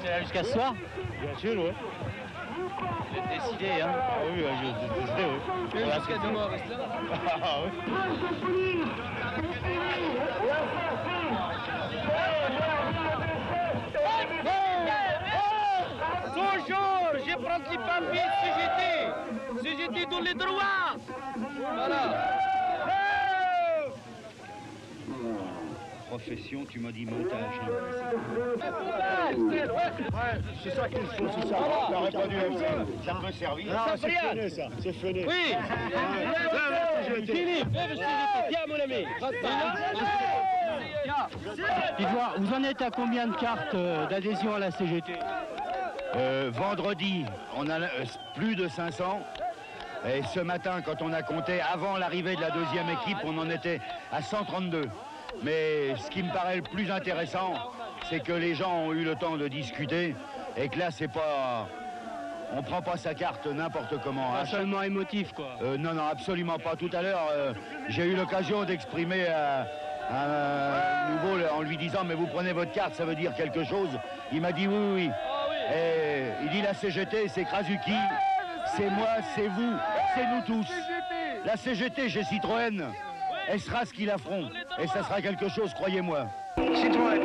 C'est là jusqu'à ce soir? Bien sûr, oui. Vous êtes décidé, hein? Ah oui, je suis décidé, oui. Jusqu'à demain, reste là. Ah oui. Bonjour, je prends les papiers CGT dans les droits. Voilà. Profession, tu m'as dit montage. C'est ça qu'il faut, c'est ça. T'aurais pas dû le faire. Ça peut servir. Non, c'est fini, ça. C'est fini. Oui. Philippe, viens mon ami. Dites-moi, vous en êtes à combien de cartes d'adhésion à la CGT? Vendredi, on a plus de 500. Et ce matin, quand on a compté avant l'arrivée de la deuxième équipe, on en était à 132. Mais ce qui me paraît le plus intéressant, c'est que les gens ont eu le temps de discuter et que là, c'est pas... On prend pas sa carte n'importe comment. Pas seulement émotif, quoi. Non, non, absolument pas. Tout à l'heure, j'ai eu l'occasion d'exprimer un nouveau en lui disant « Mais vous prenez votre carte, ça veut dire quelque chose ?» Il m'a dit « Oui, oui. » Et il dit « La CGT, c'est Krasuki, c'est moi, c'est vous, c'est nous tous. La CGT chez Citroën, elle sera ce qu'ils la feront. Et ça sera quelque chose, croyez-moi. » Citroën.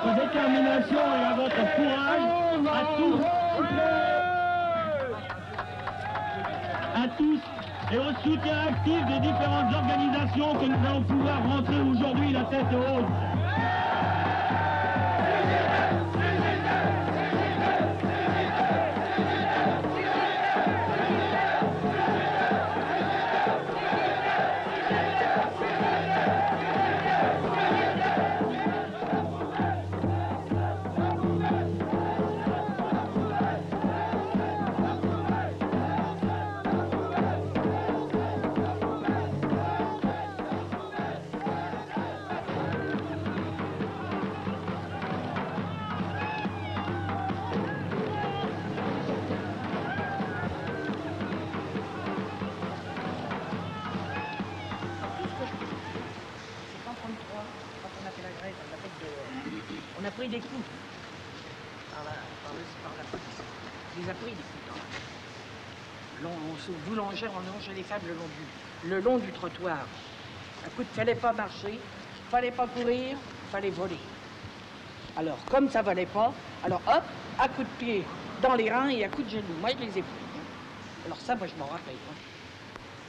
Détermination et à votre courage, à tous et au soutien actif des différentes organisations que nous allons pouvoir rentrer aujourd'hui la tête haute. On a pris des coups par la police. On les a pris des coups. On longeait les femmes le long du trottoir. Il ne fallait pas marcher, il ne fallait pas courir, il fallait voler. Alors, comme ça ne valait pas, alors hop, à coups de pied dans les reins et à coups de genoux. Moi, je les ai pris. Alors ça, moi, je m'en rappelle.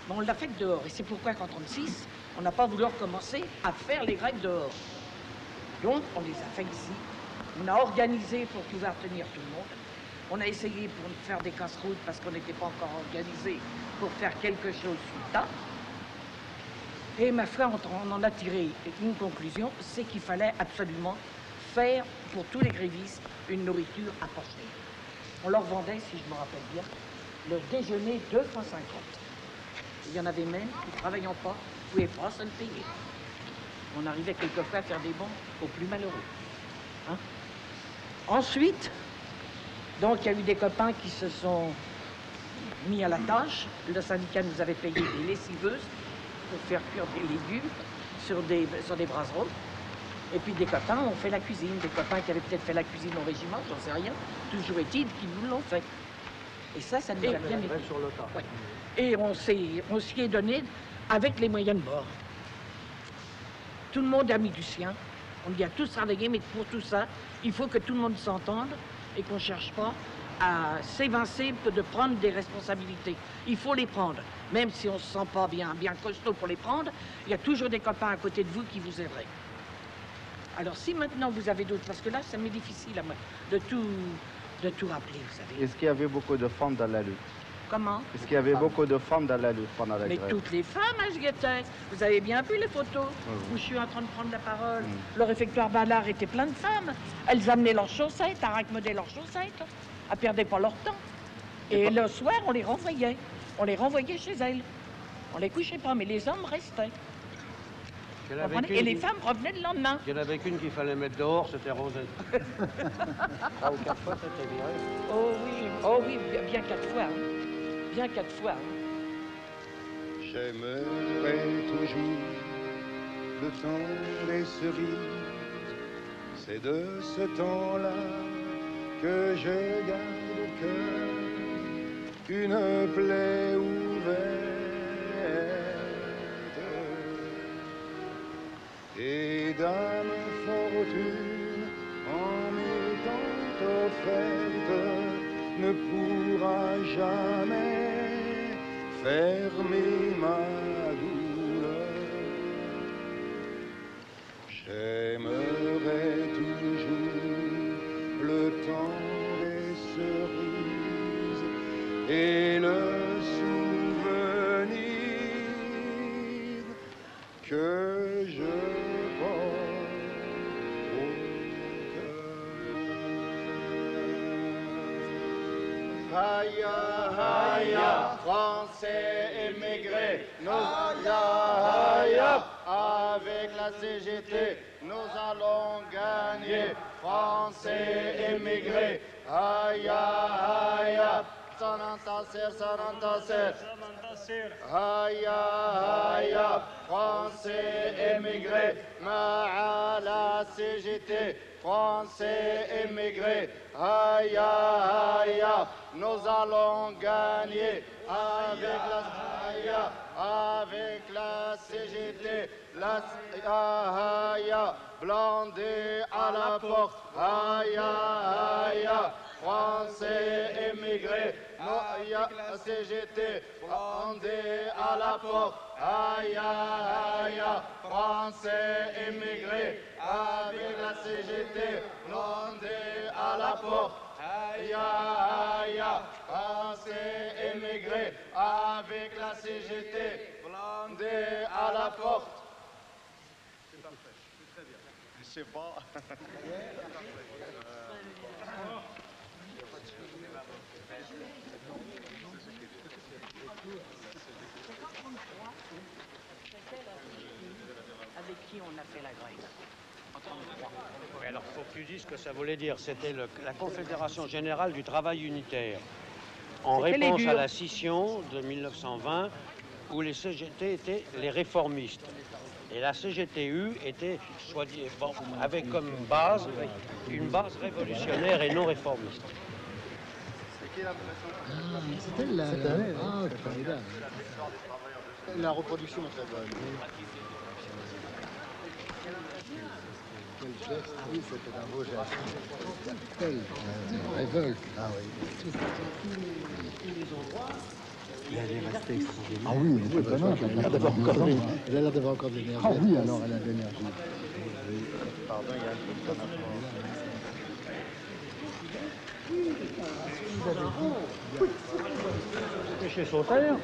Bon, on l'a fait dehors. Et c'est pourquoi, qu'en 1936, On n'a pas voulu recommencer à faire les grèves dehors. Donc, on les a fait ici. On a organisé pour pouvoir tenir tout le monde. On a essayé pour faire des casse-routes parce qu'on n'était pas encore organisé pour faire quelque chose sur le tas. Et ma foi, on en a tiré une conclusion, c'est qu'il fallait absolument faire pour tous les grévistes une nourriture à portée. On leur vendait, si je me rappelle bien, le déjeuner 2,50 francs. Il y en avait même qui, ne travaillant pas, ne pouvaient pas se le payer. On arrivait quelquefois à faire des bons aux plus malheureux. Hein? Ensuite, donc il y a eu des copains qui se sont mis à la tâche. Le syndicat nous avait payé des lessiveuses pour faire cuire des légumes sur des brasseries. Et puis des copains ont fait la cuisine. Des copains qui avaient peut-être fait la cuisine au régiment, j'en sais rien. Toujours est-il qu'ils nous l'ont fait. Et ça nous a bien aidé. Ouais. Et on s'y est donné avec les moyens de bord. Tout le monde a mis du sien. On y a tous travaillé, mais pour tout ça, il faut que tout le monde s'entende et qu'on ne cherche pas à s'évincer de prendre des responsabilités. Il faut les prendre. Même si on ne se sent pas bien costaud pour les prendre, il y a toujours des copains à côté de vous qui vous aideraient. Alors si maintenant vous avez d'autres, parce que là, ça m'est difficile de tout rappeler, vous savez. Est-ce qu'il y avait beaucoup de femmes dans la lutte? Comment? Est-ce qu'il y avait beaucoup de femmes dans la lutte pendant la grève? Mais toutes les femmes, j'y étais. Vous avez bien vu les photos où je suis en train de prendre la parole. Le réfectoire Ballard était plein de femmes. Elles amenaient leurs chaussettes, à raccommoder leurs chaussettes. Elles ne perdaient pas leur temps. Et le soir, on les renvoyait. On les renvoyait chez elles. On les couchait pas, mais les hommes restaient. Et les femmes revenaient le lendemain. Il y en avait qu'une qu'il fallait mettre dehors, c'était Rosette. 3 ou 4 fois, c'était viré. Oh oui, bien 4 fois. Hein. Bien 4 fois. Hein. J'aimerais toujours le temps des cerises. C'est de ce temps-là que je garde au cœur une plaie ouverte. Et dame fortune, en m'étant offerte, ne pourra jamais fermer ma douleur. J'aimerais toujours le temps des cerises et le souvenir que je Aïe, aïe, Français émigrés, nous aïe, avec la CGT, nous allons gagner. Français émigrés, aïe, aïe, Sanantasser, aïe, aïe, Français émigrés, à la CGT, Français émigrés, aïe, aïe, nous allons gagner avec la CGT, la aïe, Blondé à la porte, aïe, aïe, Français émigrés, la CGT, Blondé à la porte, aïe, aïe, Français émigrés, avec la CGT, Blondé à la porte. Aïe, aïe, Français émigrés, avec la CGT, Blondé à la porte. C'est parfait, c'est très bien. Je sais pas. Avec qui on a fait la grève? Oui, alors, il faut que tu dises ce que ça voulait dire. C'était la Confédération Générale du Travail Unitaire. En réponse à la scission de 1920, où les CGT étaient les réformistes. Et la CGTU était, avec comme base, une base révolutionnaire et non réformiste. C'était la... Ah, formidable. La reproduction est très bonne. Quel geste, oui, c'était un beau geste. Quelle révolte. Ah oui. Tous les endroits Elle est restée extraordinaire. Ah oui, c'est étonnant qu'elle a l'air d'avoir encore de l'énergie. Ah oui, alors elle a de l'énergie. Pardon, il y a un peu de J'étais chez son père.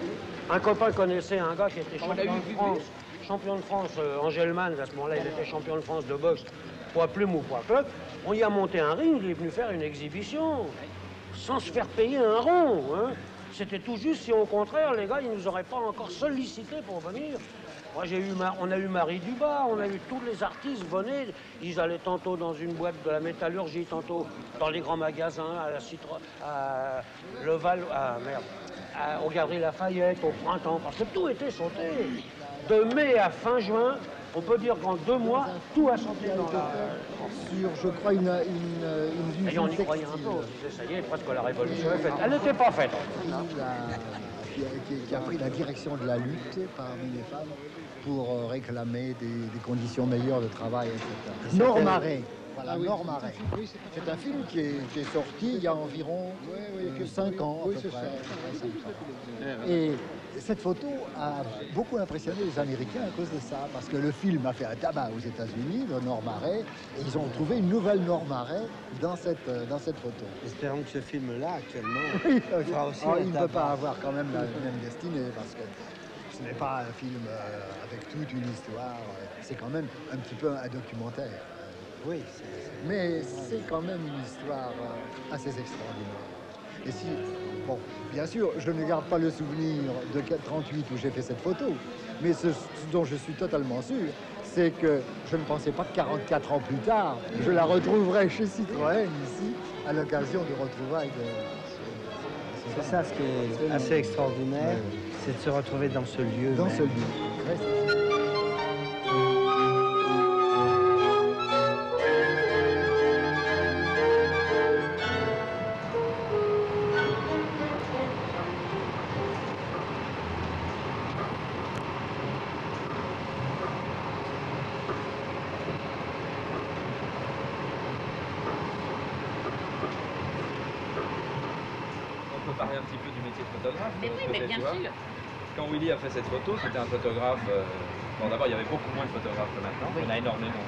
Un copain connaissait un gars qui était champion de France, Angelman, à ce moment-là, il était champion de France de boxe, poids plume ou poids cloque. On y a monté un ring, il est venu faire une exhibition, sans se faire payer un rond. Hein. C'était tout juste si, au contraire, les gars, ils nous auraient pas encore sollicités pour venir. Moi, on a eu Marie Dubas, on a eu tous les artistes venaient. Ils allaient tantôt dans une boîte de la métallurgie, tantôt dans les grands magasins, à la à Leval, au Galeries Lafayette, au printemps, parce que tout était sauté. De mai à fin juin, on peut dire qu'en 2 mois, tout a sauté dans la... Sur, je crois, une usine et on y croyait un peu, on disait, ça y est, presque la révolution est faite. Elle n'était pas faite. Qui a pris la direction de la lutte parmi les femmes pour réclamer des conditions meilleures de travail, etc. Norme Arrêt. Voilà, Norme Arrêt. C'est un film qui est sorti il y a environ 5 ans, à peu près. Et cette photo a beaucoup impressionné les Américains à cause de ça, parce que le film a fait un tabac aux États-Unis, de Norme Arrêt, et ils ont trouvé une nouvelle Norme Arrêt dans cette photo. Espérons que ce film-là, actuellement, fera aussi il ne peut pas avoir quand même la même destinée, parce que ce n'est pas un film avec toute une histoire, c'est quand même un petit peu un documentaire. Oui, mais c'est quand même une histoire assez extraordinaire. Et si, bon, bien sûr, je ne garde pas le souvenir de 38 où j'ai fait cette photo, mais ce dont je suis totalement sûr, c'est que je ne pensais pas que 44 ans plus tard, je la retrouverais chez Citroën, ici, à l'occasion de retrouvailles de... C'est ça ce qui est assez extraordinaire, c'est de se retrouver dans ce lieu. Dans ce lieu. Parler un petit peu du métier de photographe. Mais oui, mais bien sûr. Quand Willy a fait cette photo, c'était un photographe... Bon, d'abord, il y avait beaucoup moins de photographes que maintenant. Il y en a énormément.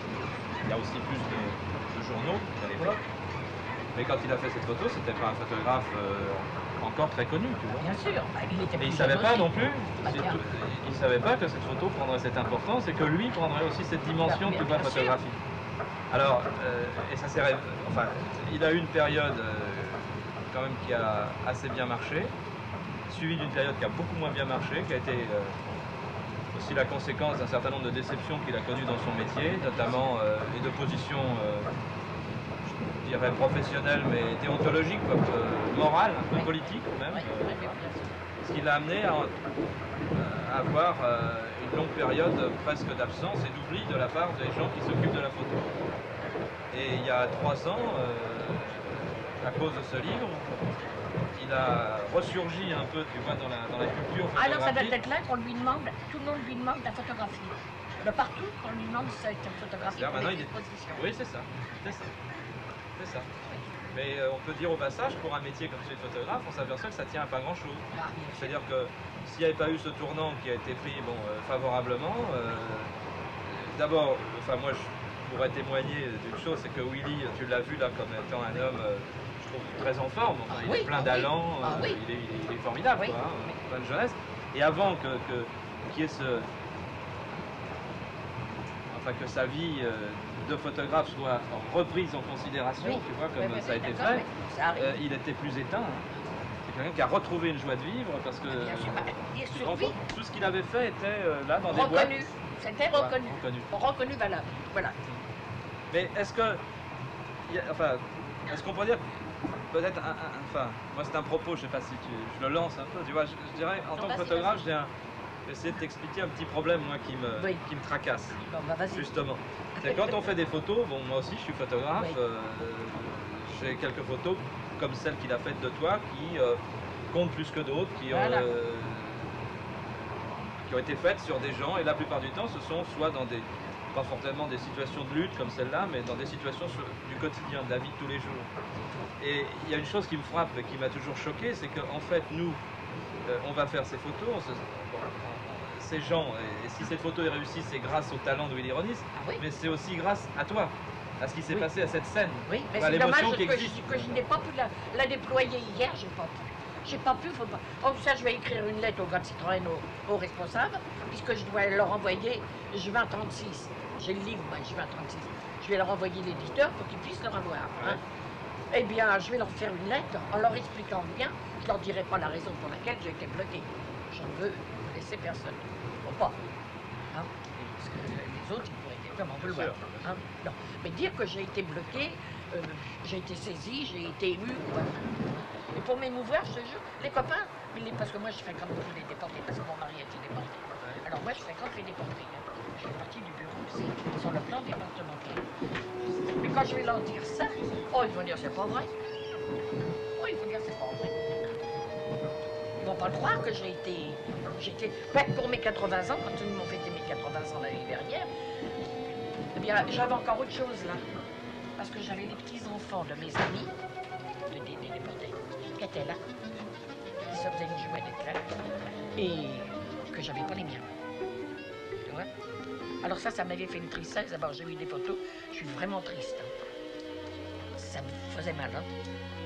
Il y a aussi plus de journaux qu'à l'époque. Mais quand il a fait cette photo, c'était pas un photographe encore très connu, tu vois. Bien sûr. Bah, il était et il savait pas non plus. Il savait pas que cette photo prendrait cette importance et que lui prendrait aussi cette dimension de la photographie. Alors, et ça s'est... Enfin, il a eu une période... quand même qui a assez bien marché, suivi d'une période qui a beaucoup moins bien marché, qui a été aussi la conséquence d'un certain nombre de déceptions qu'il a connues dans son métier, notamment et de positions, je dirais professionnelles, mais déontologiques, morales, un peu politiques même, ce qui l'a amené à avoir une longue période presque d'absence et d'oubli de la part des gens qui s'occupent de la photo. Et il y a 3 ans, à cause de ce livre, il a ressurgi un peu, tu vois, dans la culture photographique. Alors ça doit être là qu'on lui demande, tout le monde lui demande la photographie. De partout, qu'on lui demande cette photographie pour les expositions. Oui, c'est ça, c'est ça, c'est ça. Mais on peut dire au passage, pour un métier comme celui de photographe, on s'aperçoit que ça tient à pas grand-chose. C'est-à-dire que s'il n'y avait pas eu ce tournant qui a été pris favorablement, d'abord, enfin moi je pourrais témoigner d'une chose, c'est que Willy, tu l'as vu là comme étant un homme, je trouve, très en forme, enfin, il est plein d'allant, il est formidable, quoi, hein, plein de jeunesse. Et avant qu'il y ait que sa vie de photographe soit reprise en considération, tu vois, comme ça a été fait, il était plus éteint. Hein. C'est quelqu'un qui a retrouvé une joie de vivre parce que tout ce qu'il avait fait était là dans des boîtes. C'était reconnu. Reconnu valable. Voilà. Mais est-ce que, est-ce qu'on peut dire, peut-être, enfin, moi c'est un propos, je sais pas si je le lance un peu, tu vois, je dirais, en tant que photographe, j'ai essayé de t'expliquer un petit problème, moi, qui me tracasse, justement. C'est quand on fait des photos, bon, moi aussi je suis photographe, j'ai quelques photos comme celle qu'il a faite de toi, qui comptent plus que d'autres, qui ont été faites sur des gens, et la plupart du temps, ce sont soit dans des, pas forcément des situations de lutte comme celle-là, mais dans des situations du quotidien, de la vie de tous les jours. Et il y a une chose qui me frappe et qui m'a toujours choqué, c'est qu'en fait, nous, on va faire ces photos, ces gens, et si cette photo est réussie, c'est grâce au talent de Willy Ronis, mais c'est aussi grâce à toi, à ce qui s'est passé à cette scène. Oui, mais c'est dommage que je n'ai pas pu la déployer hier, j'ai pas pu. J'ai pas pu, faut pas. Oh, ça, je vais écrire une lettre au gars de Citroën, au responsable, puisque je dois leur envoyer juin 36. J'ai le livre, moi, juin 36. Je vais leur envoyer l'éditeur pour qu'ils puissent le revoir. Hein. Eh bien, je vais leur faire une lettre en leur expliquant bien. Je leur dirai pas la raison pour laquelle j'ai été bloqué. Je ne veux laisser personne. Faut pas. Hein. Parce que les autres, ils pourraient vraiment vouloir. Hein. Non. Mais dire que j'ai été bloqué, j'ai été saisi, j'ai été ému. Voilà. Et pour m'émouvoir, je te jure, les copains, parce que moi je fréquente beaucoup les déportés, parce que mon mari a été déporté. Alors moi je fréquente les déportés. Hein. Je fais partie du bureau aussi, sur le plan départemental. Mais quand je vais leur dire ça, oh ils vont dire c'est pas vrai. Oh ils vont dire c'est pas vrai. Ils vont pas le croire que j'ai été... Ben, pour mes 80 ans, quand ils m'ont fêté mes 80 ans l'année dernière, eh bien j'avais encore autre chose là. Parce que j'avais les petits-enfants de mes amis, des déportés, qui étaient là, qui se faisaient une jouette là, et que j'avais pas les miens. Tu vois? Alors ça m'avait fait une tristesse. D'abord, j'ai eu des photos, je suis vraiment triste. Hein. Ça me faisait mal, hein?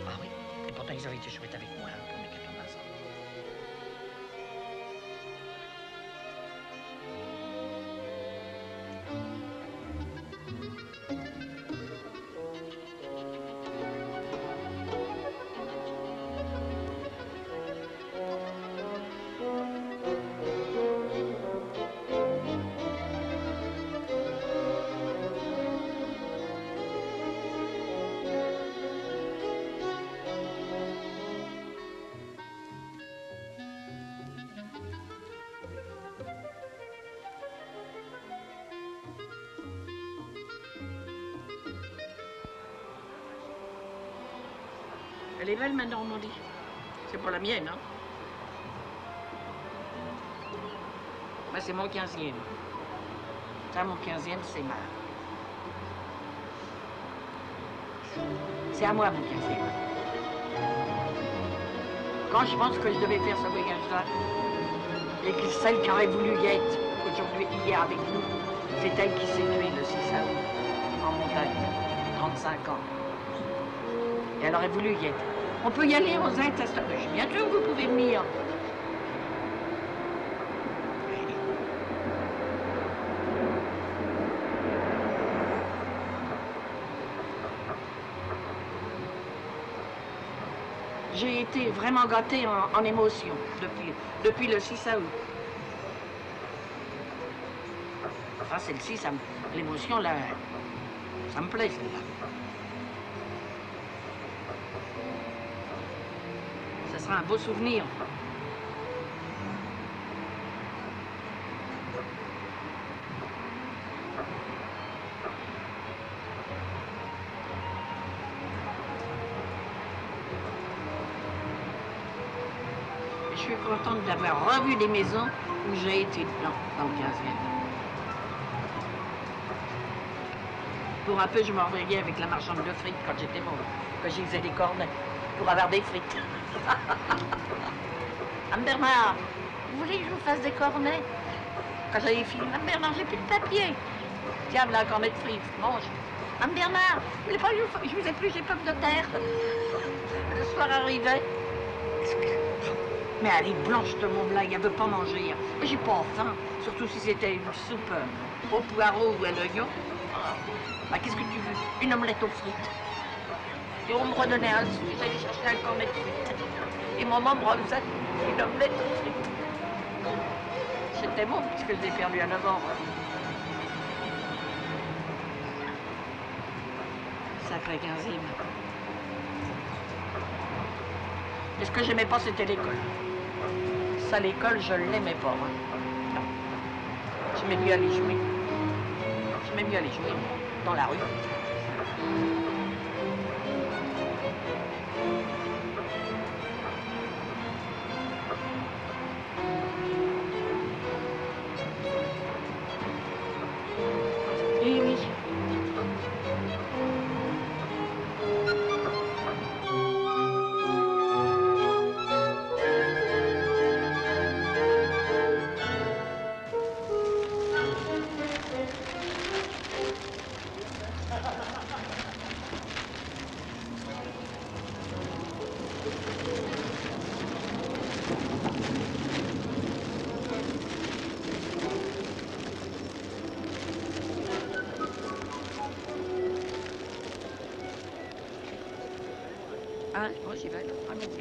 Ah oui, et pourtant ils avaient été chouettes avec moi hein, pour mes 80 ans. Elle est belle, ma Normandie. C'est pour la mienne, hein. Bah, c'est mon 15e. Ça, mon 15e, c'est ma... C'est à moi, mon 15e. Quand je pense que je devais faire ce voyage-là, et que celle qui aurait voulu y être aujourd'hui, hier avec nous, c'est elle qui s'est tuée le 6 août, en montagne, 35 ans. Et elle aurait voulu y être. On peut y aller aux aides, ça se... J'ai bien sûr que vous pouvez venir. J'ai été vraiment gâtée en émotion depuis le 6 août. Enfin, celle-ci, l'émotion, là, ça me plaît, celle-là. Ce sera un beau souvenir. Je suis contente d'avoir revu des maisons où j'ai été dedans, dans le 15e. Pour un peu, je m'envoyais avec la marchande de frites quand j'étais môme, quand j'y faisais des cornets, pour avoir des frites. Mme Bernard, vous voulez que je vous fasse des cornets? Quand j'avais fini, Mme Bernard, j'ai plus de papier. Tiens, voilà un cornet de frites, mange. Mme Bernard, vous voulez pas que je vous épluche les pommes de terre? Le soir arrivait. Mais elle est blanche, de mon blague, elle veut pas manger. Mais j'ai pas faim, surtout si c'était une soupe au poireau ou à l'oignon. Bah, qu'est-ce que tu veux? Une omelette aux frites. Et on me redonnait un sou, j'allais chercher un cornet de frites. Et maman me refaisait une omelette aux frites. C'était bon, puisque je l'ai perdu à 9 ans. Sacré 15e. Et ce que j'aimais pas, c'était l'école. Ça, l'école, je l'aimais pas. Non. J'aimais mieux aller jouer. J'aimais mieux aller jouer dans la rue. Eh oui. Ah, moi j'y vais. Ah non.